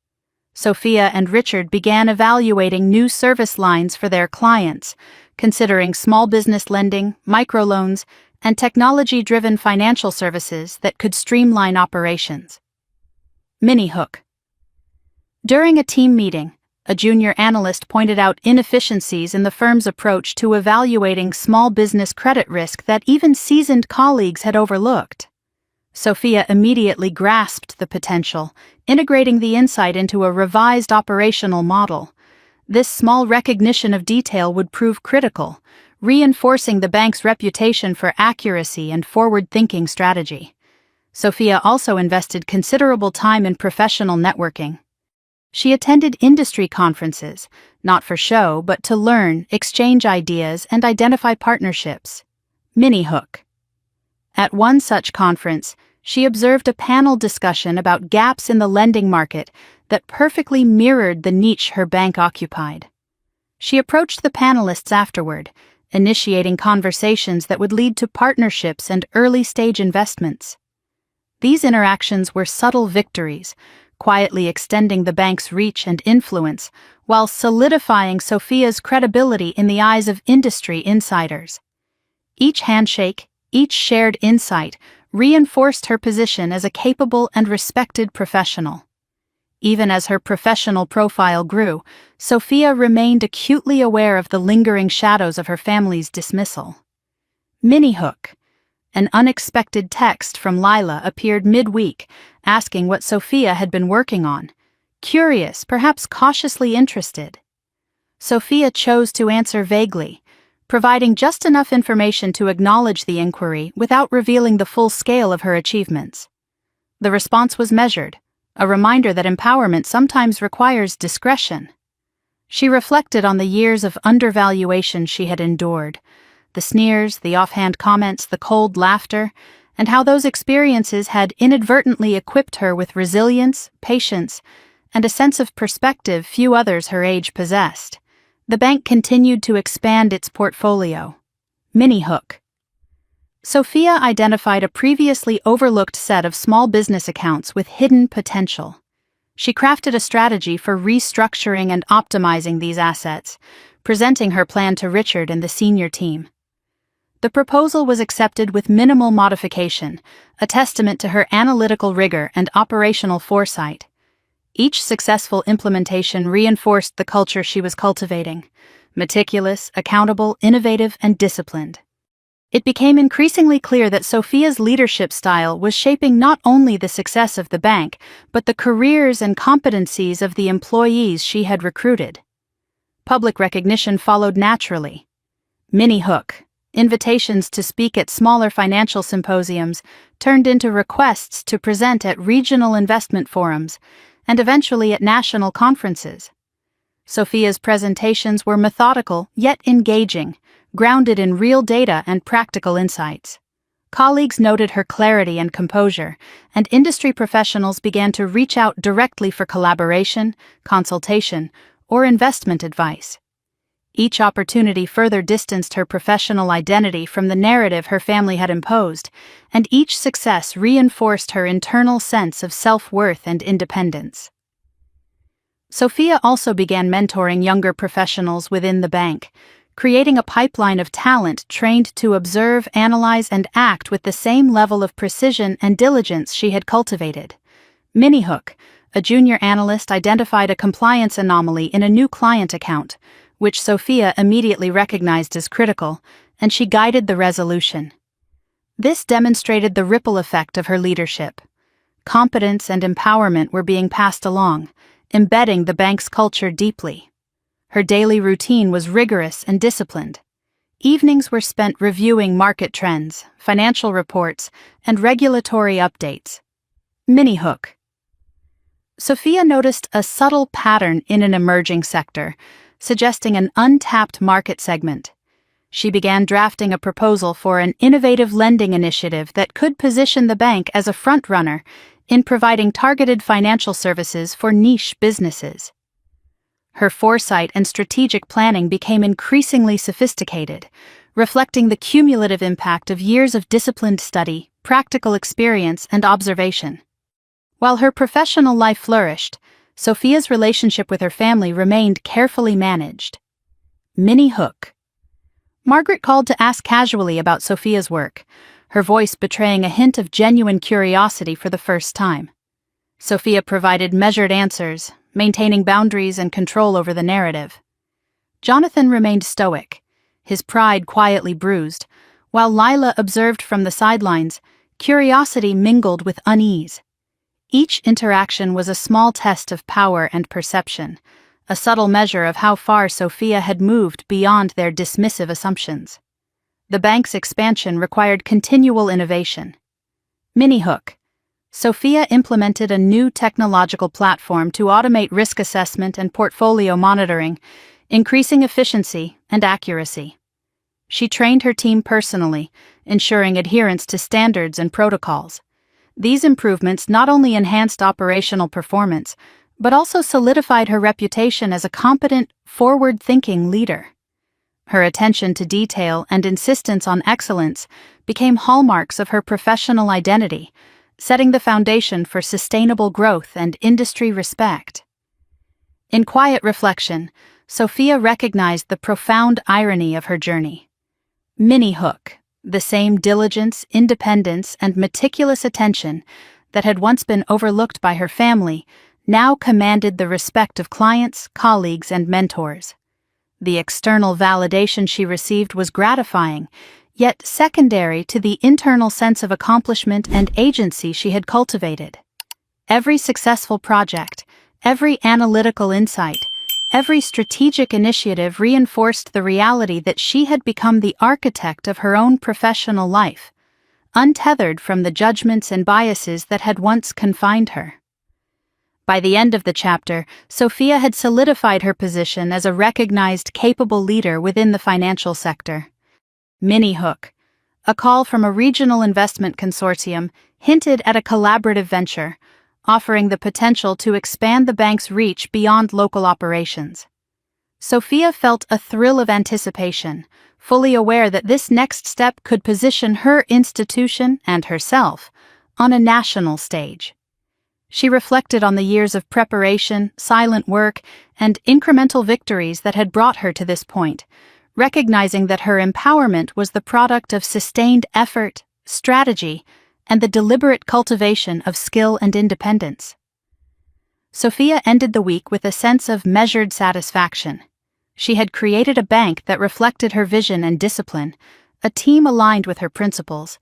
Speaker 1: Sophia and Richard began evaluating new service lines for their clients, considering small business lending, microloans, and technology-driven financial services that could streamline operations. Mini Hook. During a team meeting, a junior analyst pointed out inefficiencies in the firm's approach to evaluating small business credit risk that even seasoned colleagues had overlooked. Sophia immediately grasped the potential, integrating the insight into a revised operational model. This small recognition of detail would prove critical, reinforcing the bank's reputation for accuracy and forward-thinking strategy. Sophia also invested considerable time in professional networking. She attended industry conferences, not for show, but to learn, exchange ideas, and identify partnerships. Mini Hook. At one such conference, she observed a panel discussion about gaps in the lending market that perfectly mirrored the niche her bank occupied. She approached the panelists afterward, initiating conversations that would lead to partnerships and early-stage investments. These interactions were subtle victories, quietly extending the bank's reach and influence, while solidifying Sophia's credibility in the eyes of industry insiders. Each handshake, each shared insight, reinforced her position as a capable and respected professional. Even as her professional profile grew, Sophia remained acutely aware of the lingering shadows of her family's dismissal. Mini-hook. An unexpected text from Lila appeared mid-week, asking what Sophia had been working on. Curious, perhaps cautiously interested. Sophia chose to answer vaguely, providing just enough information to acknowledge the inquiry without revealing the full scale of her achievements. The response was measured, a reminder that empowerment sometimes requires discretion. She reflected on the years of undervaluation she had endured, the sneers, the offhand comments, the cold laughter, and how those experiences had inadvertently equipped her with resilience, patience, and a sense of perspective few others her age possessed. The bank continued to expand its portfolio. Mini-hook. Sophia identified a previously overlooked set of small business accounts with hidden potential. She crafted a strategy for restructuring and optimizing these assets, presenting her plan to Richard and the senior team. The proposal was accepted with minimal modification, a testament to her analytical rigor and operational foresight. Each successful implementation reinforced the culture she was cultivating: meticulous, accountable, innovative, and disciplined. It became increasingly clear that Sophia's leadership style was shaping not only the success of the bank, but the careers and competencies of the employees she had recruited. Public recognition followed naturally. Mini-hook. Invitations to speak at smaller financial symposiums turned into requests to present at regional investment forums, and eventually at national conferences. Sophia's presentations were methodical yet engaging, grounded in real data and practical insights. Colleagues noted her clarity and composure, and industry professionals began to reach out directly for collaboration, consultation, or investment advice. Each opportunity further distanced her professional identity from the narrative her family had imposed, and each success reinforced her internal sense of self-worth and independence. Sophia also began mentoring younger professionals within the bank, creating a pipeline of talent trained to observe, analyze, and act with the same level of precision and diligence she had cultivated. Mini-hook, a junior analyst, identified a compliance anomaly in a new client account, which Sophia immediately recognized as critical, and she guided the resolution. This demonstrated the ripple effect of her leadership. Competence and empowerment were being passed along, embedding the bank's culture deeply. Her daily routine was rigorous and disciplined. Evenings were spent reviewing market trends, financial reports, and regulatory updates. Mini-hook. Sophia noticed a subtle pattern in an emerging sector, suggesting an untapped market segment. She began drafting a proposal for an innovative lending initiative that could position the bank as a front-runner in providing targeted financial services for niche businesses. Her foresight and strategic planning became increasingly sophisticated, reflecting the cumulative impact of years of disciplined study, practical experience, and observation. While her professional life flourished, Sophia's relationship with her family remained carefully managed. Mini-hook. Margaret called to ask casually about Sophia's work, her voice betraying a hint of genuine curiosity for the first time. Sophia provided measured answers, maintaining boundaries and control over the narrative. Jonathan remained stoic, his pride quietly bruised, while Lila observed from the sidelines, curiosity mingled with unease. Each interaction was a small test of power and perception, a subtle measure of how far Sophia had moved beyond their dismissive assumptions. The bank's expansion required continual innovation. Mini-hook. Sophia implemented a new technological platform to automate risk assessment and portfolio monitoring, increasing efficiency and accuracy. She trained her team personally, ensuring adherence to standards and protocols. These improvements not only enhanced operational performance, but also solidified her reputation as a competent, forward-thinking leader. Her attention to detail and insistence on excellence became hallmarks of her professional identity, setting the foundation for sustainable growth and industry respect. In quiet reflection, Sophia recognized the profound irony of her journey. Mini-hook, The same diligence, independence, and meticulous attention that had once been overlooked by her family now commanded the respect of clients, colleagues, and mentors. The external validation she received was gratifying, yet secondary to the internal sense of accomplishment and agency she had cultivated. Every successful project, every analytical insight, every strategic initiative reinforced the reality that she had become the architect of her own professional life, untethered from the judgments and biases that had once confined her. By the end of the chapter, Sophia had solidified her position as a recognized, capable leader within the financial sector. Mini Hook, a call from a regional investment consortium, hinted at a collaborative venture, offering the potential to expand the bank's reach beyond local operations. Sophia felt a thrill of anticipation, fully aware that this next step could position her institution and herself on a national stage. She reflected on the years of preparation, silent work, and incremental victories that had brought her to this point, recognizing that her empowerment was the product of sustained effort, strategy, and the deliberate cultivation of skill and independence. Sophia ended the week with a sense of measured satisfaction. She had created a bank that reflected her vision and discipline, a team aligned with her principles,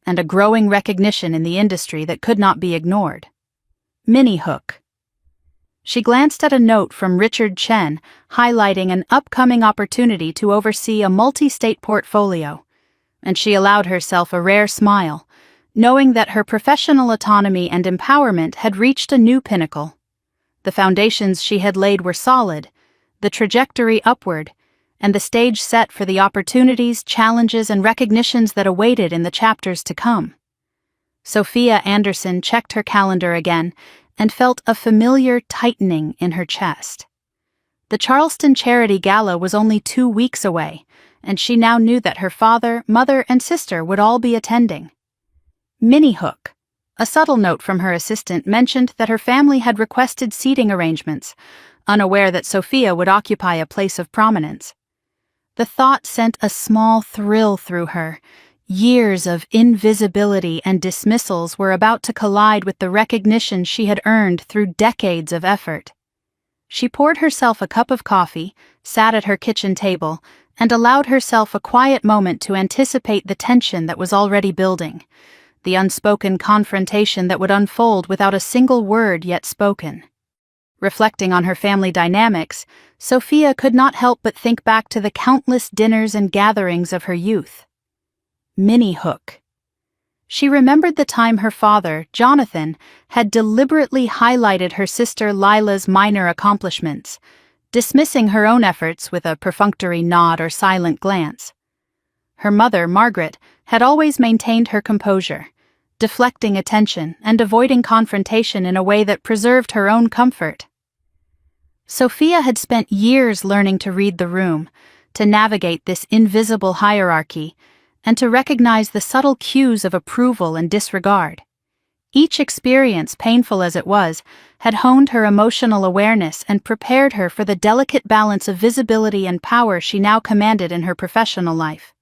Speaker 1: and a growing recognition in the industry that could not be ignored. Mini Hook. She glanced at a note from Richard Chen highlighting an upcoming opportunity to oversee a multi-state portfolio, and she allowed herself a rare smile, knowing that her professional autonomy and empowerment had reached a new pinnacle. The foundations she had laid were solid, the trajectory upward, and the stage set for the opportunities, challenges, and recognitions that awaited in the chapters to come. Sophia Anderson checked her calendar again and felt a familiar tightening in her chest. The Charleston Charity Gala was only 2 weeks away, and she now knew that her father, mother, and sister would all be attending. Mini Hook. A subtle note from her assistant mentioned that her family had requested seating arrangements, unaware that Sophia would occupy a place of prominence. The thought sent a small thrill through her. Years of invisibility and dismissals were about to collide with the recognition she had earned through decades of effort. She poured herself a cup of coffee, sat at her kitchen table, and allowed herself a quiet moment to anticipate the tension that was already building, the unspoken confrontation that would unfold without a single word yet spoken. Reflecting on her family dynamics, Sophia could not help but think back to the countless dinners and gatherings of her youth. Mini Hook. She remembered the time her father, Jonathan, had deliberately highlighted her sister Lila's minor accomplishments, dismissing her own efforts with a perfunctory nod or silent glance. Her mother, Margaret, had always maintained her composure, deflecting attention and avoiding confrontation in a way that preserved her own comfort. Sophia had spent years learning to read the room, to navigate this invisible hierarchy, and to recognize the subtle cues of approval and disregard. Each experience, painful as it was, had honed her emotional awareness and prepared her for the delicate balance of visibility and power she now commanded in her professional life.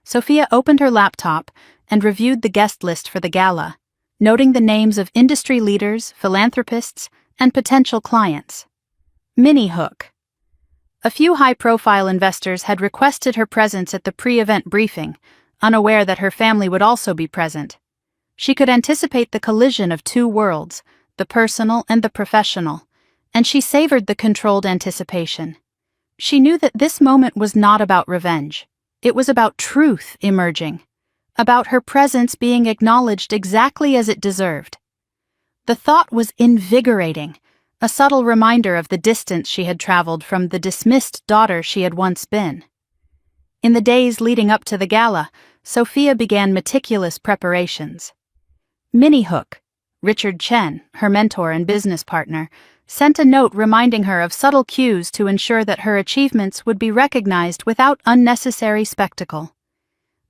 Speaker 1: Sophia opened her laptop and reviewed the guest list for the gala, noting the names of industry leaders, philanthropists, and potential clients. Mini Hook. A few high-profile investors had requested her presence at the pre-event briefing, unaware that her family would also be present. She could anticipate the collision of two worlds, the personal and the professional, and she savored the controlled anticipation. She knew that this moment was not about revenge. It was about truth emerging, about her presence being acknowledged exactly as it deserved. The thought was invigorating, a subtle reminder of the distance she had traveled from the dismissed daughter she had once been. In the days leading up to the gala, Sophia began meticulous preparations. Mini Hook, Richard Chen, her mentor and business partner, sent a note reminding her of subtle cues to ensure that her achievements would be recognized without unnecessary spectacle.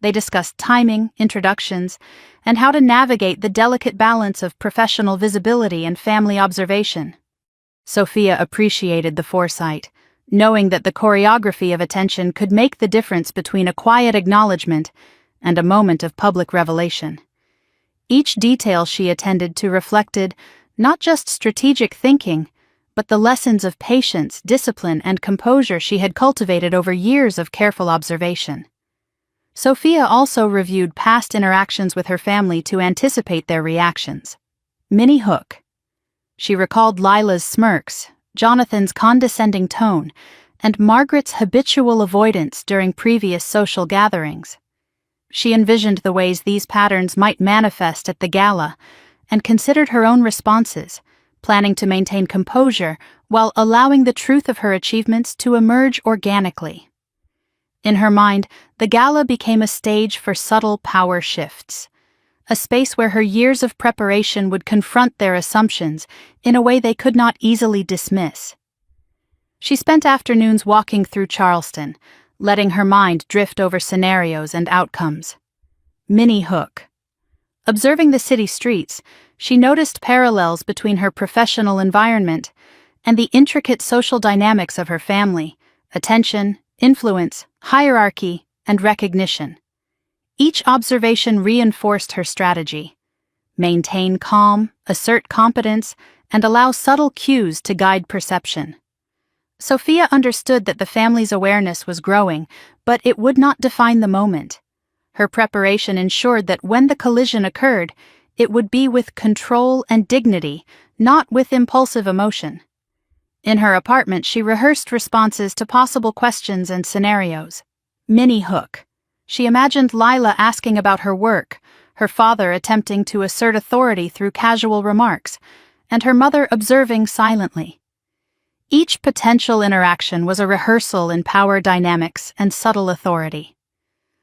Speaker 1: They discussed timing, introductions, and how to navigate the delicate balance of professional visibility and family observation. Sophia appreciated the foresight, knowing that the choreography of attention could make the difference between a quiet acknowledgement and a moment of public revelation. Each detail she attended to reflected not just strategic thinking, but the lessons of patience, discipline, and composure she had cultivated over years of careful observation. Sophia also reviewed past interactions with her family to anticipate their reactions. Minnie Hook. She recalled Lila's smirks, Jonathan's condescending tone, and Margaret's habitual avoidance during previous social gatherings. She envisioned the ways these patterns might manifest at the gala and considered her own responses, planning to maintain composure while allowing the truth of her achievements to emerge organically. In her mind, the gala became a stage for subtle power shifts, a space where her years of preparation would confront their assumptions in a way they could not easily dismiss. She spent afternoons walking through Charleston, letting her mind drift over scenarios and outcomes. Minnie Hook. Observing the city streets, she noticed parallels between her professional environment and the intricate social dynamics of her family: attention, influence, hierarchy, and recognition. Each observation reinforced her strategy: maintain calm, assert competence, and allow subtle cues to guide perception. Sophia understood that the family's awareness was growing, but it would not define the moment. Her preparation ensured that when the collision occurred, it would be with control and dignity, not with impulsive emotion. In her apartment, she rehearsed responses to possible questions and scenarios. Minnie Hook. She imagined Lila asking about her work, her father attempting to assert authority through casual remarks, and her mother observing silently. Each potential interaction was a rehearsal in power dynamics and subtle authority.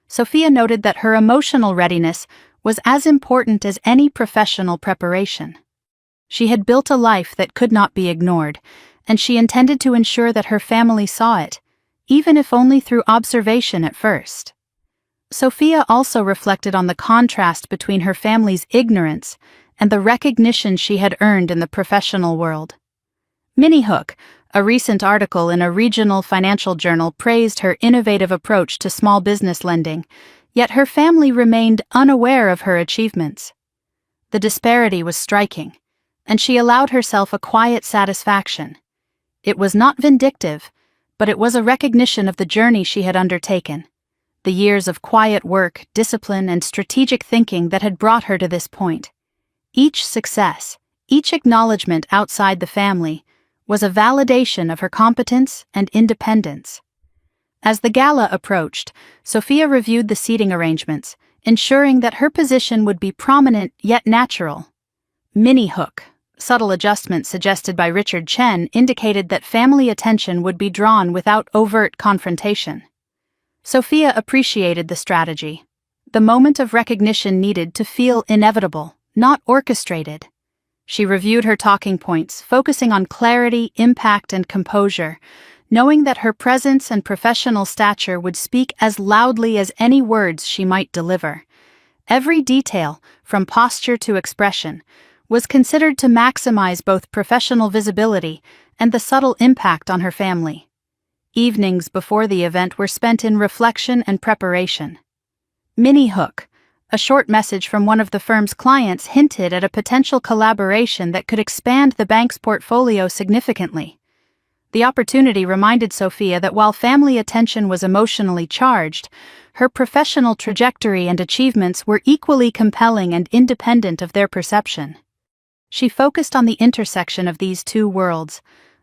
Speaker 1: Sophia noted that her emotional readiness was as important as any professional preparation. She had built a life that could not be ignored, and she intended to ensure that her family saw it, even if only through observation at first. Sophia also reflected on the contrast between her family's ignorance and the recognition she had earned in the professional world. Minnie Hook, a recent article in a regional financial journal, praised her innovative approach to small business lending, yet her family remained unaware of her achievements. The disparity was striking, and she allowed herself a quiet satisfaction. It was not vindictive, but it was a recognition of the journey she had undertaken, the years of quiet work, discipline, and strategic thinking that had brought her to this point. Each success, each acknowledgement outside the family, was a validation of her competence and independence. As the gala approached, Sophia reviewed the seating arrangements, ensuring that her position would be prominent yet natural. Minnie Hook. Subtle adjustments suggested by Richard Chen indicated that family attention would be drawn without overt confrontation. Sophia appreciated the strategy. The moment of recognition needed to feel inevitable, not orchestrated. She reviewed her talking points, focusing on clarity, impact, and composure, knowing that her presence and professional stature would speak as loudly as any words she might deliver. Every detail, from posture to expression, was considered to maximize both professional visibility and the subtle impact on her family. Evenings before the event were spent in reflection and preparation. Minnie Hook. A short message from one of the firm's clients hinted at a potential collaboration that could expand the bank's portfolio significantly. The opportunity reminded Sophia that while family attention was emotionally charged, her professional trajectory and achievements were equally compelling and independent of their perception. She focused on the intersection of these two worlds,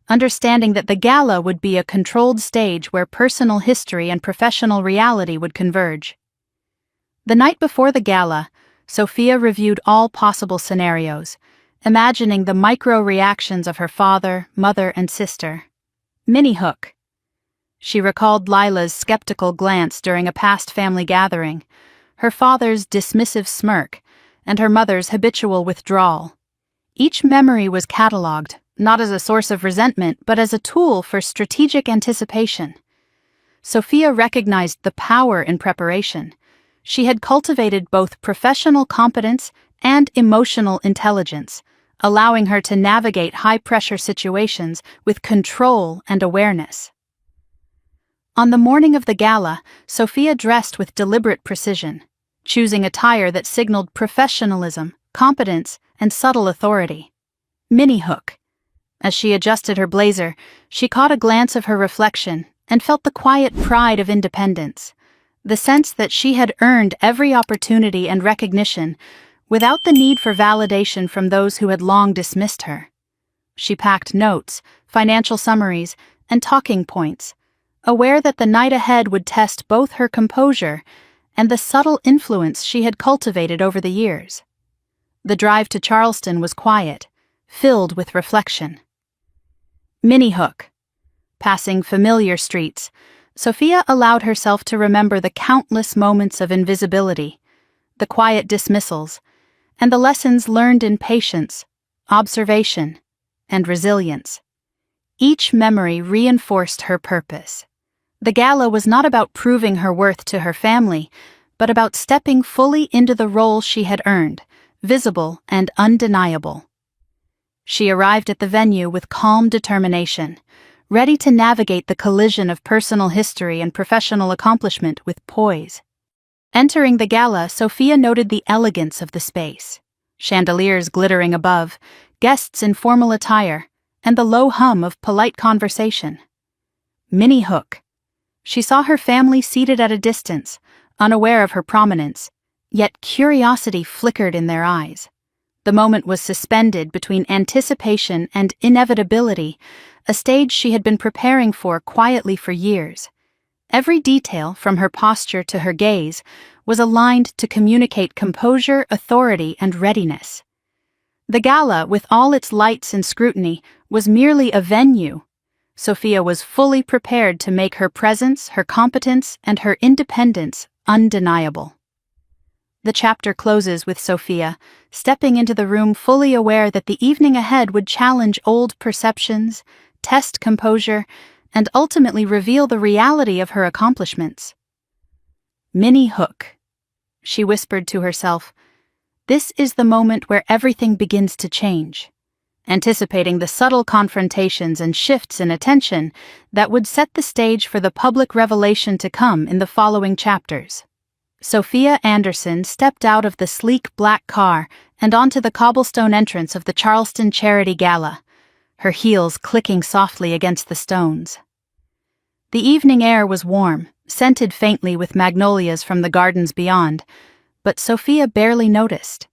Speaker 1: understanding that the gala would be a controlled stage where personal history and professional reality would converge. The night before the gala, Sophia reviewed all possible scenarios, imagining the micro-reactions of her father, mother, and sister. Minnie Hook. She recalled Lila's skeptical glance during a past family gathering, her father's dismissive smirk, and her mother's habitual withdrawal. Each memory was catalogued, not as a source of resentment, but as a tool for strategic anticipation. Sophia recognized the power in preparation. She had cultivated both professional competence and emotional intelligence, allowing her to navigate high-pressure situations with control and awareness. On the morning of the gala, Sophia dressed with deliberate precision, choosing attire that signaled professionalism, competence, and subtle authority. Minnie Hook. As she adjusted her blazer, she caught a glance of her reflection and felt the quiet pride of independence, the sense that she had earned every opportunity and recognition without the need for validation from those who had long dismissed her. She packed notes, financial summaries, and talking points, aware that the night ahead would test both her composure and the subtle influence she had cultivated over the years. The drive to Charleston was quiet, filled with reflection. Minnie Hook. Passing familiar streets, Sophia allowed herself to remember the countless moments of invisibility, the quiet dismissals, and the lessons learned in patience, observation, and resilience. Each memory reinforced her purpose. The gala was not about proving her worth to her family, but about stepping fully into the role she had earned, visible and undeniable. She arrived at the venue with calm determination, ready to navigate the collision of personal history and professional accomplishment with poise. Entering the gala, Sophia noted the elegance of the space. Chandeliers glittering above, guests in formal attire, and the low hum of polite conversation. Minnie Hook. She saw her family seated at a distance, unaware of her prominence, yet curiosity flickered in their eyes. The moment was suspended between anticipation and inevitability, a stage she had been preparing for quietly for years. Every detail, from her posture to her gaze, was aligned to communicate composure, authority, and readiness. The gala, with all its lights and scrutiny, was merely a venue. Sophia was fully prepared to make her presence, her competence, and her independence undeniable. The chapter closes with Sophia stepping into the room fully aware that the evening ahead would challenge old perceptions, test composure, and ultimately reveal the reality of her accomplishments. Minnie Hook. She whispered to herself, "This is the moment where everything begins to change," anticipating the subtle confrontations and shifts in attention that would set the stage for the public revelation to come in the following chapters. Sophia Anderson stepped out of the sleek black car and onto the cobblestone entrance of the Charleston Charity Gala, her heels clicking softly against the stones. The evening air was warm, scented faintly with magnolias from the gardens beyond, but Sophia barely noticed.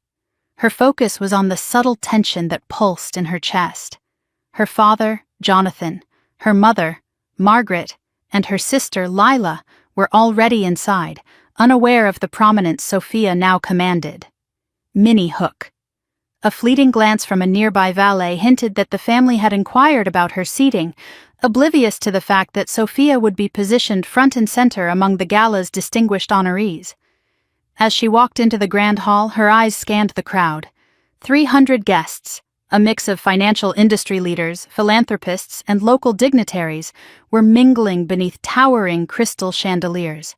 Speaker 1: Her focus was on the subtle tension that pulsed in her chest. Her father, Jonathan, her mother, Margaret, and her sister, Lila, were already inside, unaware of the prominence Sophia now commanded. Minnie Hook. A fleeting glance from a nearby valet hinted that the family had inquired about her seating, oblivious to the fact that Sophia would be positioned front and center among the gala's distinguished honorees. As she walked into the grand hall, her eyes scanned the crowd. 300 guests, a mix of financial industry leaders, philanthropists, and local dignitaries, were mingling beneath towering crystal chandeliers.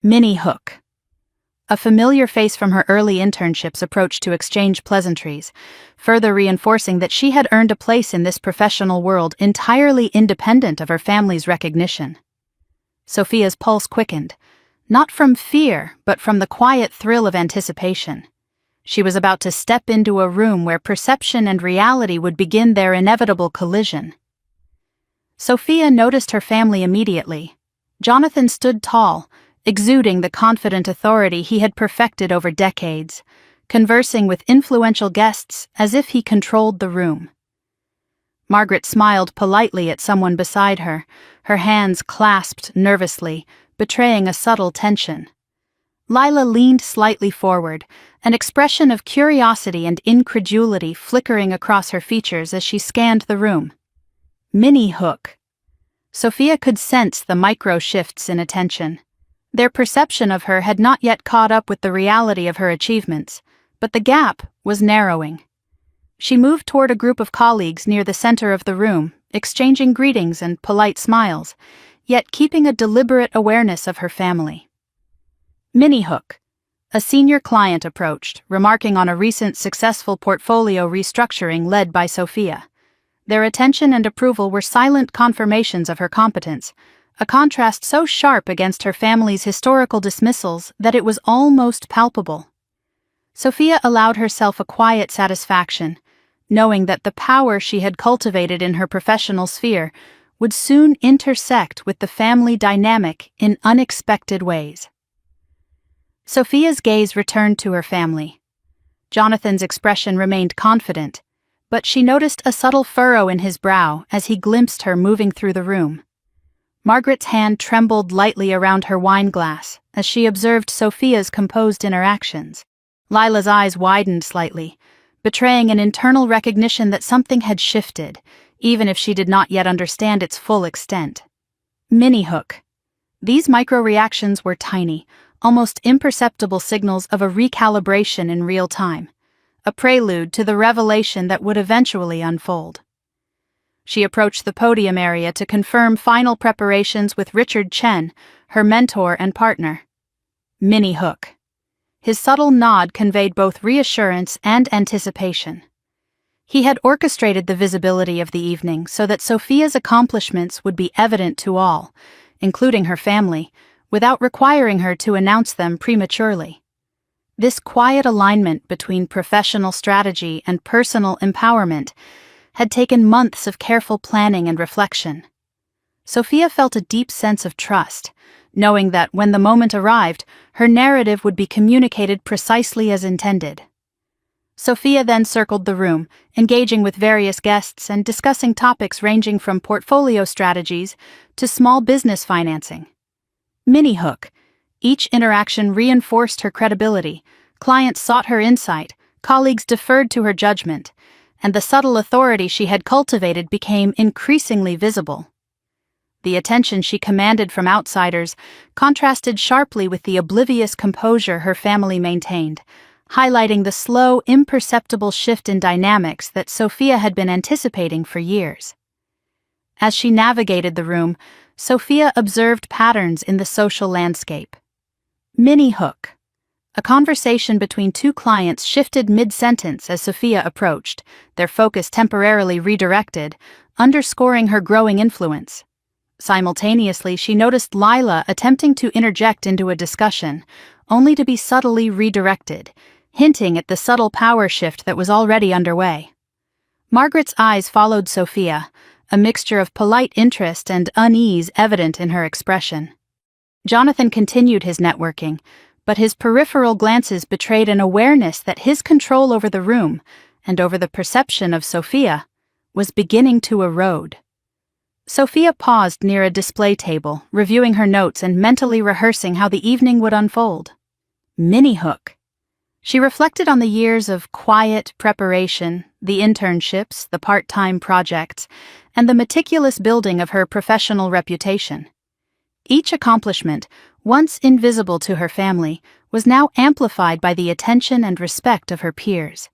Speaker 1: Minnie Hook. A familiar face from her early internships approached to exchange pleasantries, further reinforcing that she had earned a place in this professional world entirely independent of her family's recognition. Sophia's pulse quickened, not from fear, but from the quiet thrill of anticipation. She was about to step into a room where perception and reality would begin their inevitable collision. Sophia noticed her family immediately. Jonathan stood tall, exuding the confident authority he had perfected over decades, conversing with influential guests as if he controlled the room. Margaret smiled politely at someone beside her, her hands clasped nervously, betraying a subtle tension. Lila leaned slightly forward, an expression of curiosity and incredulity flickering across her features as she scanned the room. Minnie Hook. Sophia could sense the micro shifts in attention. Their perception of her had not yet caught up with the reality of her achievements, but the gap was narrowing. She moved toward a group of colleagues near the center of the room, exchanging greetings and polite smiles, yet keeping a deliberate awareness of her family. Minnie Hook. A senior client approached, remarking on a recent successful portfolio restructuring led by Sophia. Their attention and approval were silent confirmations of her competence, a contrast so sharp against her family's historical dismissals that it was almost palpable. Sophia allowed herself a quiet satisfaction, knowing that the power she had cultivated in her professional sphere would soon intersect with the family dynamic in unexpected ways. Sophia's gaze returned to her family. Jonathan's expression remained confident, but she noticed a subtle furrow in his brow as he glimpsed her moving through the room. Margaret's hand trembled lightly around her wine glass as she observed Sophia's composed interactions. Lila's eyes widened slightly, betraying an internal recognition that something had shifted, even if she did not yet understand its full extent. Mini hook. These micro-reactions were tiny, almost imperceptible signals of a recalibration in real time, a prelude to the revelation that would eventually unfold. She approached the podium area to confirm final preparations with Richard Chen, her mentor and partner. Mini hook. His subtle nod conveyed both reassurance and anticipation. He had orchestrated the visibility of the evening so that Sophia's accomplishments would be evident to all, including her family, without requiring her to announce them prematurely. This quiet alignment between professional strategy and personal empowerment had taken months of careful planning and reflection. Sophia felt a deep sense of trust, knowing that when the moment arrived, her narrative would be communicated precisely as intended. Sophia then circled the room, engaging with various guests and discussing topics ranging from portfolio strategies to small business financing. Mini hook. Each interaction reinforced her credibility, clients sought her insight, colleagues deferred to her judgment, and the subtle authority she had cultivated became increasingly visible. The attention she commanded from outsiders contrasted sharply with the oblivious composure her family maintained, highlighting the slow, imperceptible shift in dynamics that Sophia had been anticipating for years. As she navigated the room, Sophia observed patterns in the social landscape. Mini hook. A conversation between two clients shifted mid-sentence as Sophia approached, their focus temporarily redirected, underscoring her growing influence. Simultaneously, she noticed Lila attempting to interject into a discussion, only to be subtly redirected, hinting at the subtle power shift that was already underway. Margaret's eyes followed Sophia, a mixture of polite interest and unease evident in her expression. Jonathan continued his networking, but his peripheral glances betrayed an awareness that his control over the room, and over the perception of Sophia, was beginning to erode. Sophia paused near a display table, reviewing her notes and mentally rehearsing how the evening would unfold. Mini hook. She reflected on the years of quiet preparation, the internships, the part-time projects, and the meticulous building of her professional reputation. Each accomplishment, once invisible to her family, was now amplified by the attention and respect of her peers.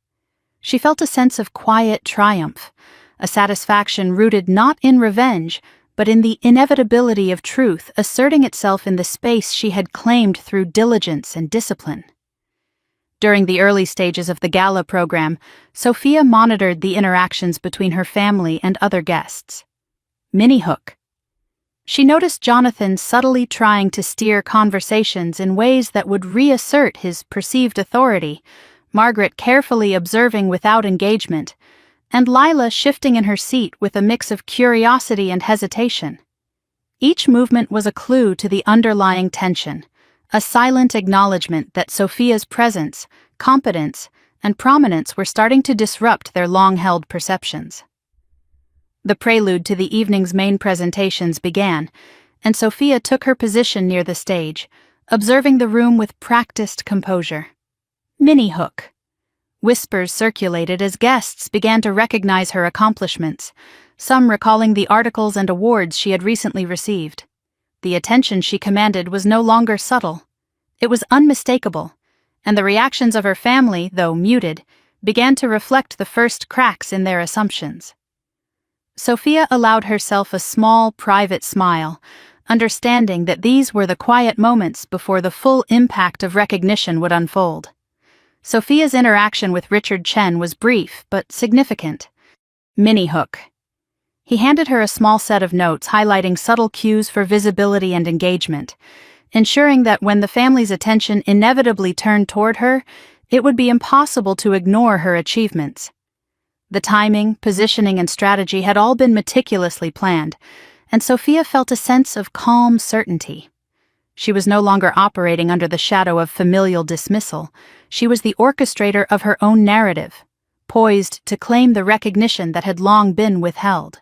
Speaker 1: She felt a sense of quiet triumph, a satisfaction rooted not in revenge, but in the inevitability of truth asserting itself in the space she had claimed through diligence and discipline. During the early stages of the gala program, Sophia monitored the interactions between her family and other guests. Mini hook. She noticed Jonathan subtly trying to steer conversations in ways that would reassert his perceived authority, Margaret carefully observing without engagement, and Lila shifting in her seat with a mix of curiosity and hesitation. Each movement was a clue to the underlying tension, a silent acknowledgement that Sophia's presence, competence, and prominence were starting to disrupt their long-held perceptions. The prelude to the evening's main presentations began, and Sophia took her position near the stage, observing the room with practiced composure. Mini hook. Whispers circulated as guests began to recognize her accomplishments, some recalling the articles and awards she had recently received. The attention she commanded was no longer subtle. It was unmistakable, and the reactions of her family, though muted, began to reflect the first cracks in their assumptions. Sophia allowed herself a small, private smile, understanding that these were the quiet moments before the full impact of recognition would unfold. Sophia's interaction with Richard Chen was brief but significant. Mini hook. He handed her a small set of notes highlighting subtle cues for visibility and engagement, ensuring that when the family's attention inevitably turned toward her, it would be impossible to ignore her achievements. The timing, positioning, and strategy had all been meticulously planned, and Sophia felt a sense of calm certainty. She was no longer operating under the shadow of familial dismissal. She was the orchestrator of her own narrative, poised to claim the recognition that had long been withheld.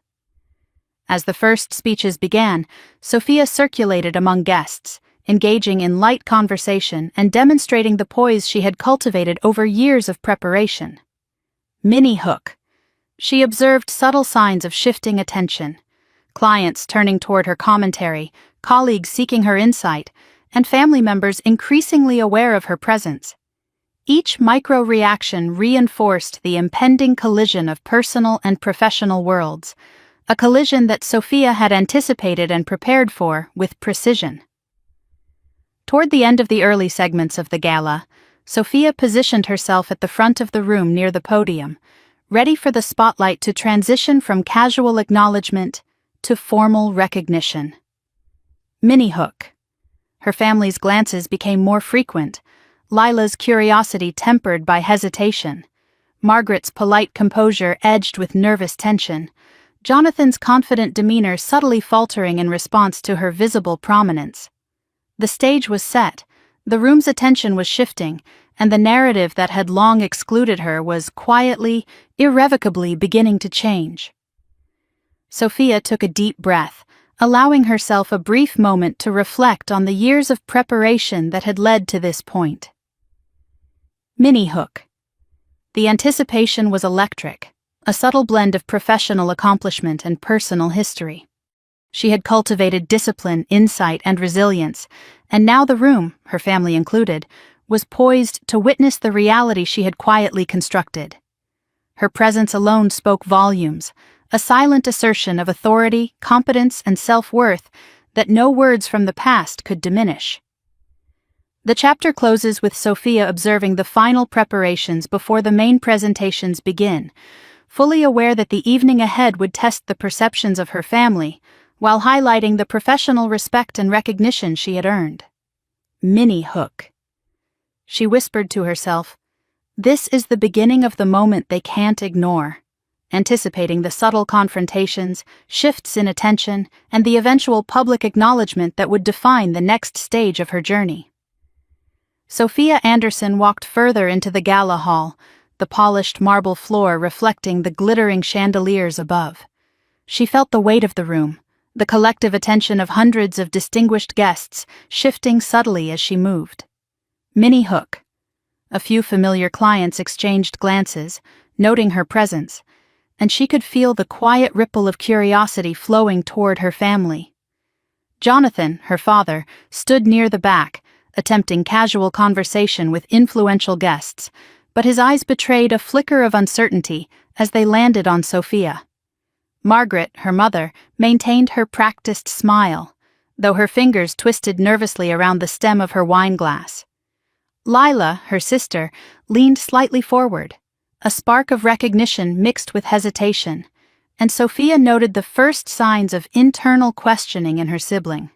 Speaker 1: As the first speeches began, Sophia circulated among guests, engaging in light conversation and demonstrating the poise she had cultivated over years of preparation. Minnie Hook. She observed subtle signs of shifting attention. Clients turning toward her commentary, colleagues seeking her insight, and family members increasingly aware of her presence. Each micro-reaction reinforced the impending collision of personal and professional worlds, a collision that Sophia had anticipated and prepared for with precision. Toward the end of the early segments of the gala, Sophia positioned herself at the front of the room near the podium, ready for the spotlight to transition from casual acknowledgement to formal recognition. Minnie Hook. Her family's glances became more frequent, Lila's curiosity tempered by hesitation, Margaret's polite composure edged with nervous tension, Jonathan's confident demeanor subtly faltering in response to her visible prominence. The stage was set, the room's attention was shifting, and the narrative that had long excluded her was quietly, irrevocably beginning to change. Sophia took a deep breath, allowing herself a brief moment to reflect on the years of preparation that had led to this point. Minnie Hook. The anticipation was electric, a subtle blend of professional accomplishment and personal history. She had cultivated discipline, insight, and resilience, and now the room, her family included, was poised to witness the reality she had quietly constructed. Her presence alone spoke volumes, a silent assertion of authority, competence, and self-worth that no words from the past could diminish. The chapter closes with Sophia observing the final preparations before the main presentations begin, fully aware that the evening ahead would test the perceptions of her family, while highlighting the professional respect and recognition she had earned. Minnie Hook. She whispered to herself, "This is the beginning of the moment they can't ignore," anticipating the subtle confrontations, shifts in attention, and the eventual public acknowledgement that would define the next stage of her journey. Sophia Anderson walked further into the gala hall, the polished marble floor reflecting the glittering chandeliers above. She felt the weight of the room, the collective attention of hundreds of distinguished guests shifting subtly as she moved. Minnie Hook. A few familiar clients exchanged glances, noting her presence, and she could feel the quiet ripple of curiosity flowing toward her family. Jonathan, her father, stood near the back, attempting casual conversation with influential guests, but his eyes betrayed a flicker of uncertainty as they landed on Sophia. Margaret, her mother, maintained her practiced smile, though her fingers twisted nervously around the stem of her wine glass. Lila, her sister, leaned slightly forward, a spark of recognition mixed with hesitation, and Sophia noted the first signs of internal questioning in her sibling.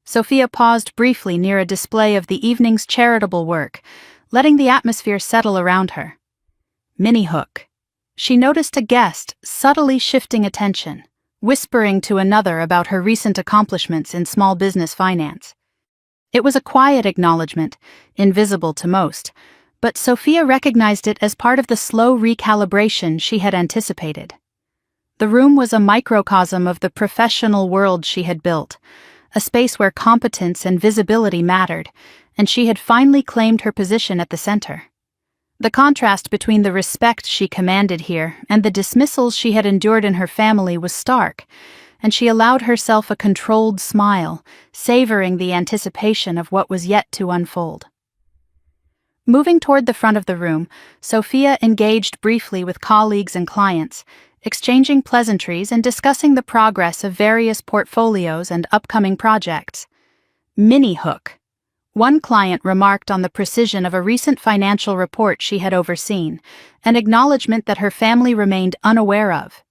Speaker 1: Sophia paused briefly near a display of the evening's charitable work, letting the atmosphere settle around her. Minnie Hook. She noticed a guest subtly shifting attention, whispering to another about her recent accomplishments in small business finance. It was a quiet acknowledgement, invisible to most, but Sophia recognized it as part of the slow recalibration she had anticipated. The room was a microcosm of the professional world she had built, a space where competence and visibility mattered, and she had finally claimed her position at the center. The contrast between the respect she commanded here and the dismissals she had endured in her family was stark, and she allowed herself a controlled smile, savoring the anticipation of what was yet to unfold. Moving toward the front of the room, Sophia engaged briefly with colleagues and clients, exchanging pleasantries and discussing the progress of various portfolios and upcoming projects. Minnie Hook. One client remarked on the precision of a recent financial report she had overseen, an acknowledgement that her family remained unaware of.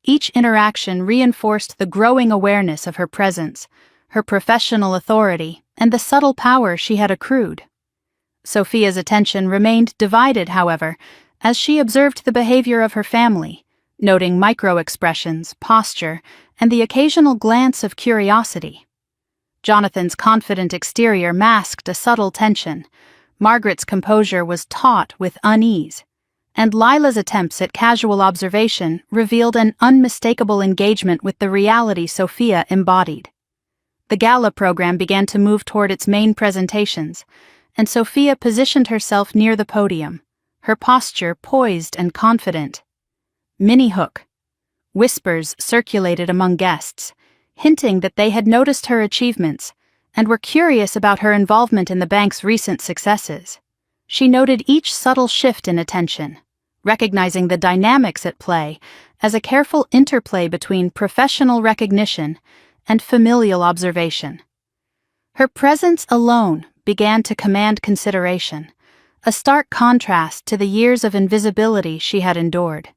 Speaker 1: Each interaction reinforced the growing awareness of her presence, her professional authority, and the subtle power she had accrued. Sophia's attention remained divided, however, as she observed the behavior of her family, noting micro-expressions, posture, and the occasional glance of curiosity. Jonathan's confident exterior masked a subtle tension. Margaret's composure was taut with unease, and Lila's attempts at casual observation revealed an unmistakable engagement with the reality Sophia embodied. The gala program began to move toward its main presentations, and Sophia positioned herself near the podium, her posture poised and confident. Minnie Hook. Whispers circulated among guests, hinting that they had noticed her achievements and were curious about her involvement in the bank's recent successes. She noted each subtle shift in attention, recognizing the dynamics at play as a careful interplay between professional recognition and familial observation. Her presence alone began to command consideration, a stark contrast to the years of invisibility she had endured.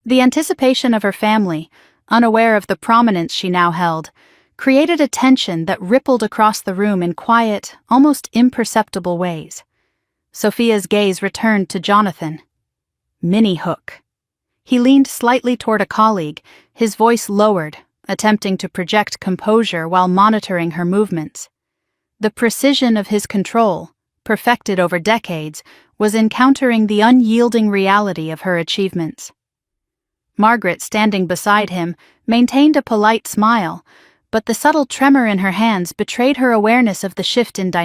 Speaker 1: The anticipation of her family, unaware of the prominence she now held, created a tension that rippled across the room in quiet, almost imperceptible ways. Sophia's gaze returned to Jonathan. Minnie Hook. He leaned slightly toward a colleague, his voice lowered, attempting to project composure while monitoring her movements. The precision of his control, perfected over decades, was encountering the unyielding reality of her achievements. Margaret, standing beside him, maintained a polite smile, but the subtle tremor in her hands betrayed her awareness of the shift in dynamics.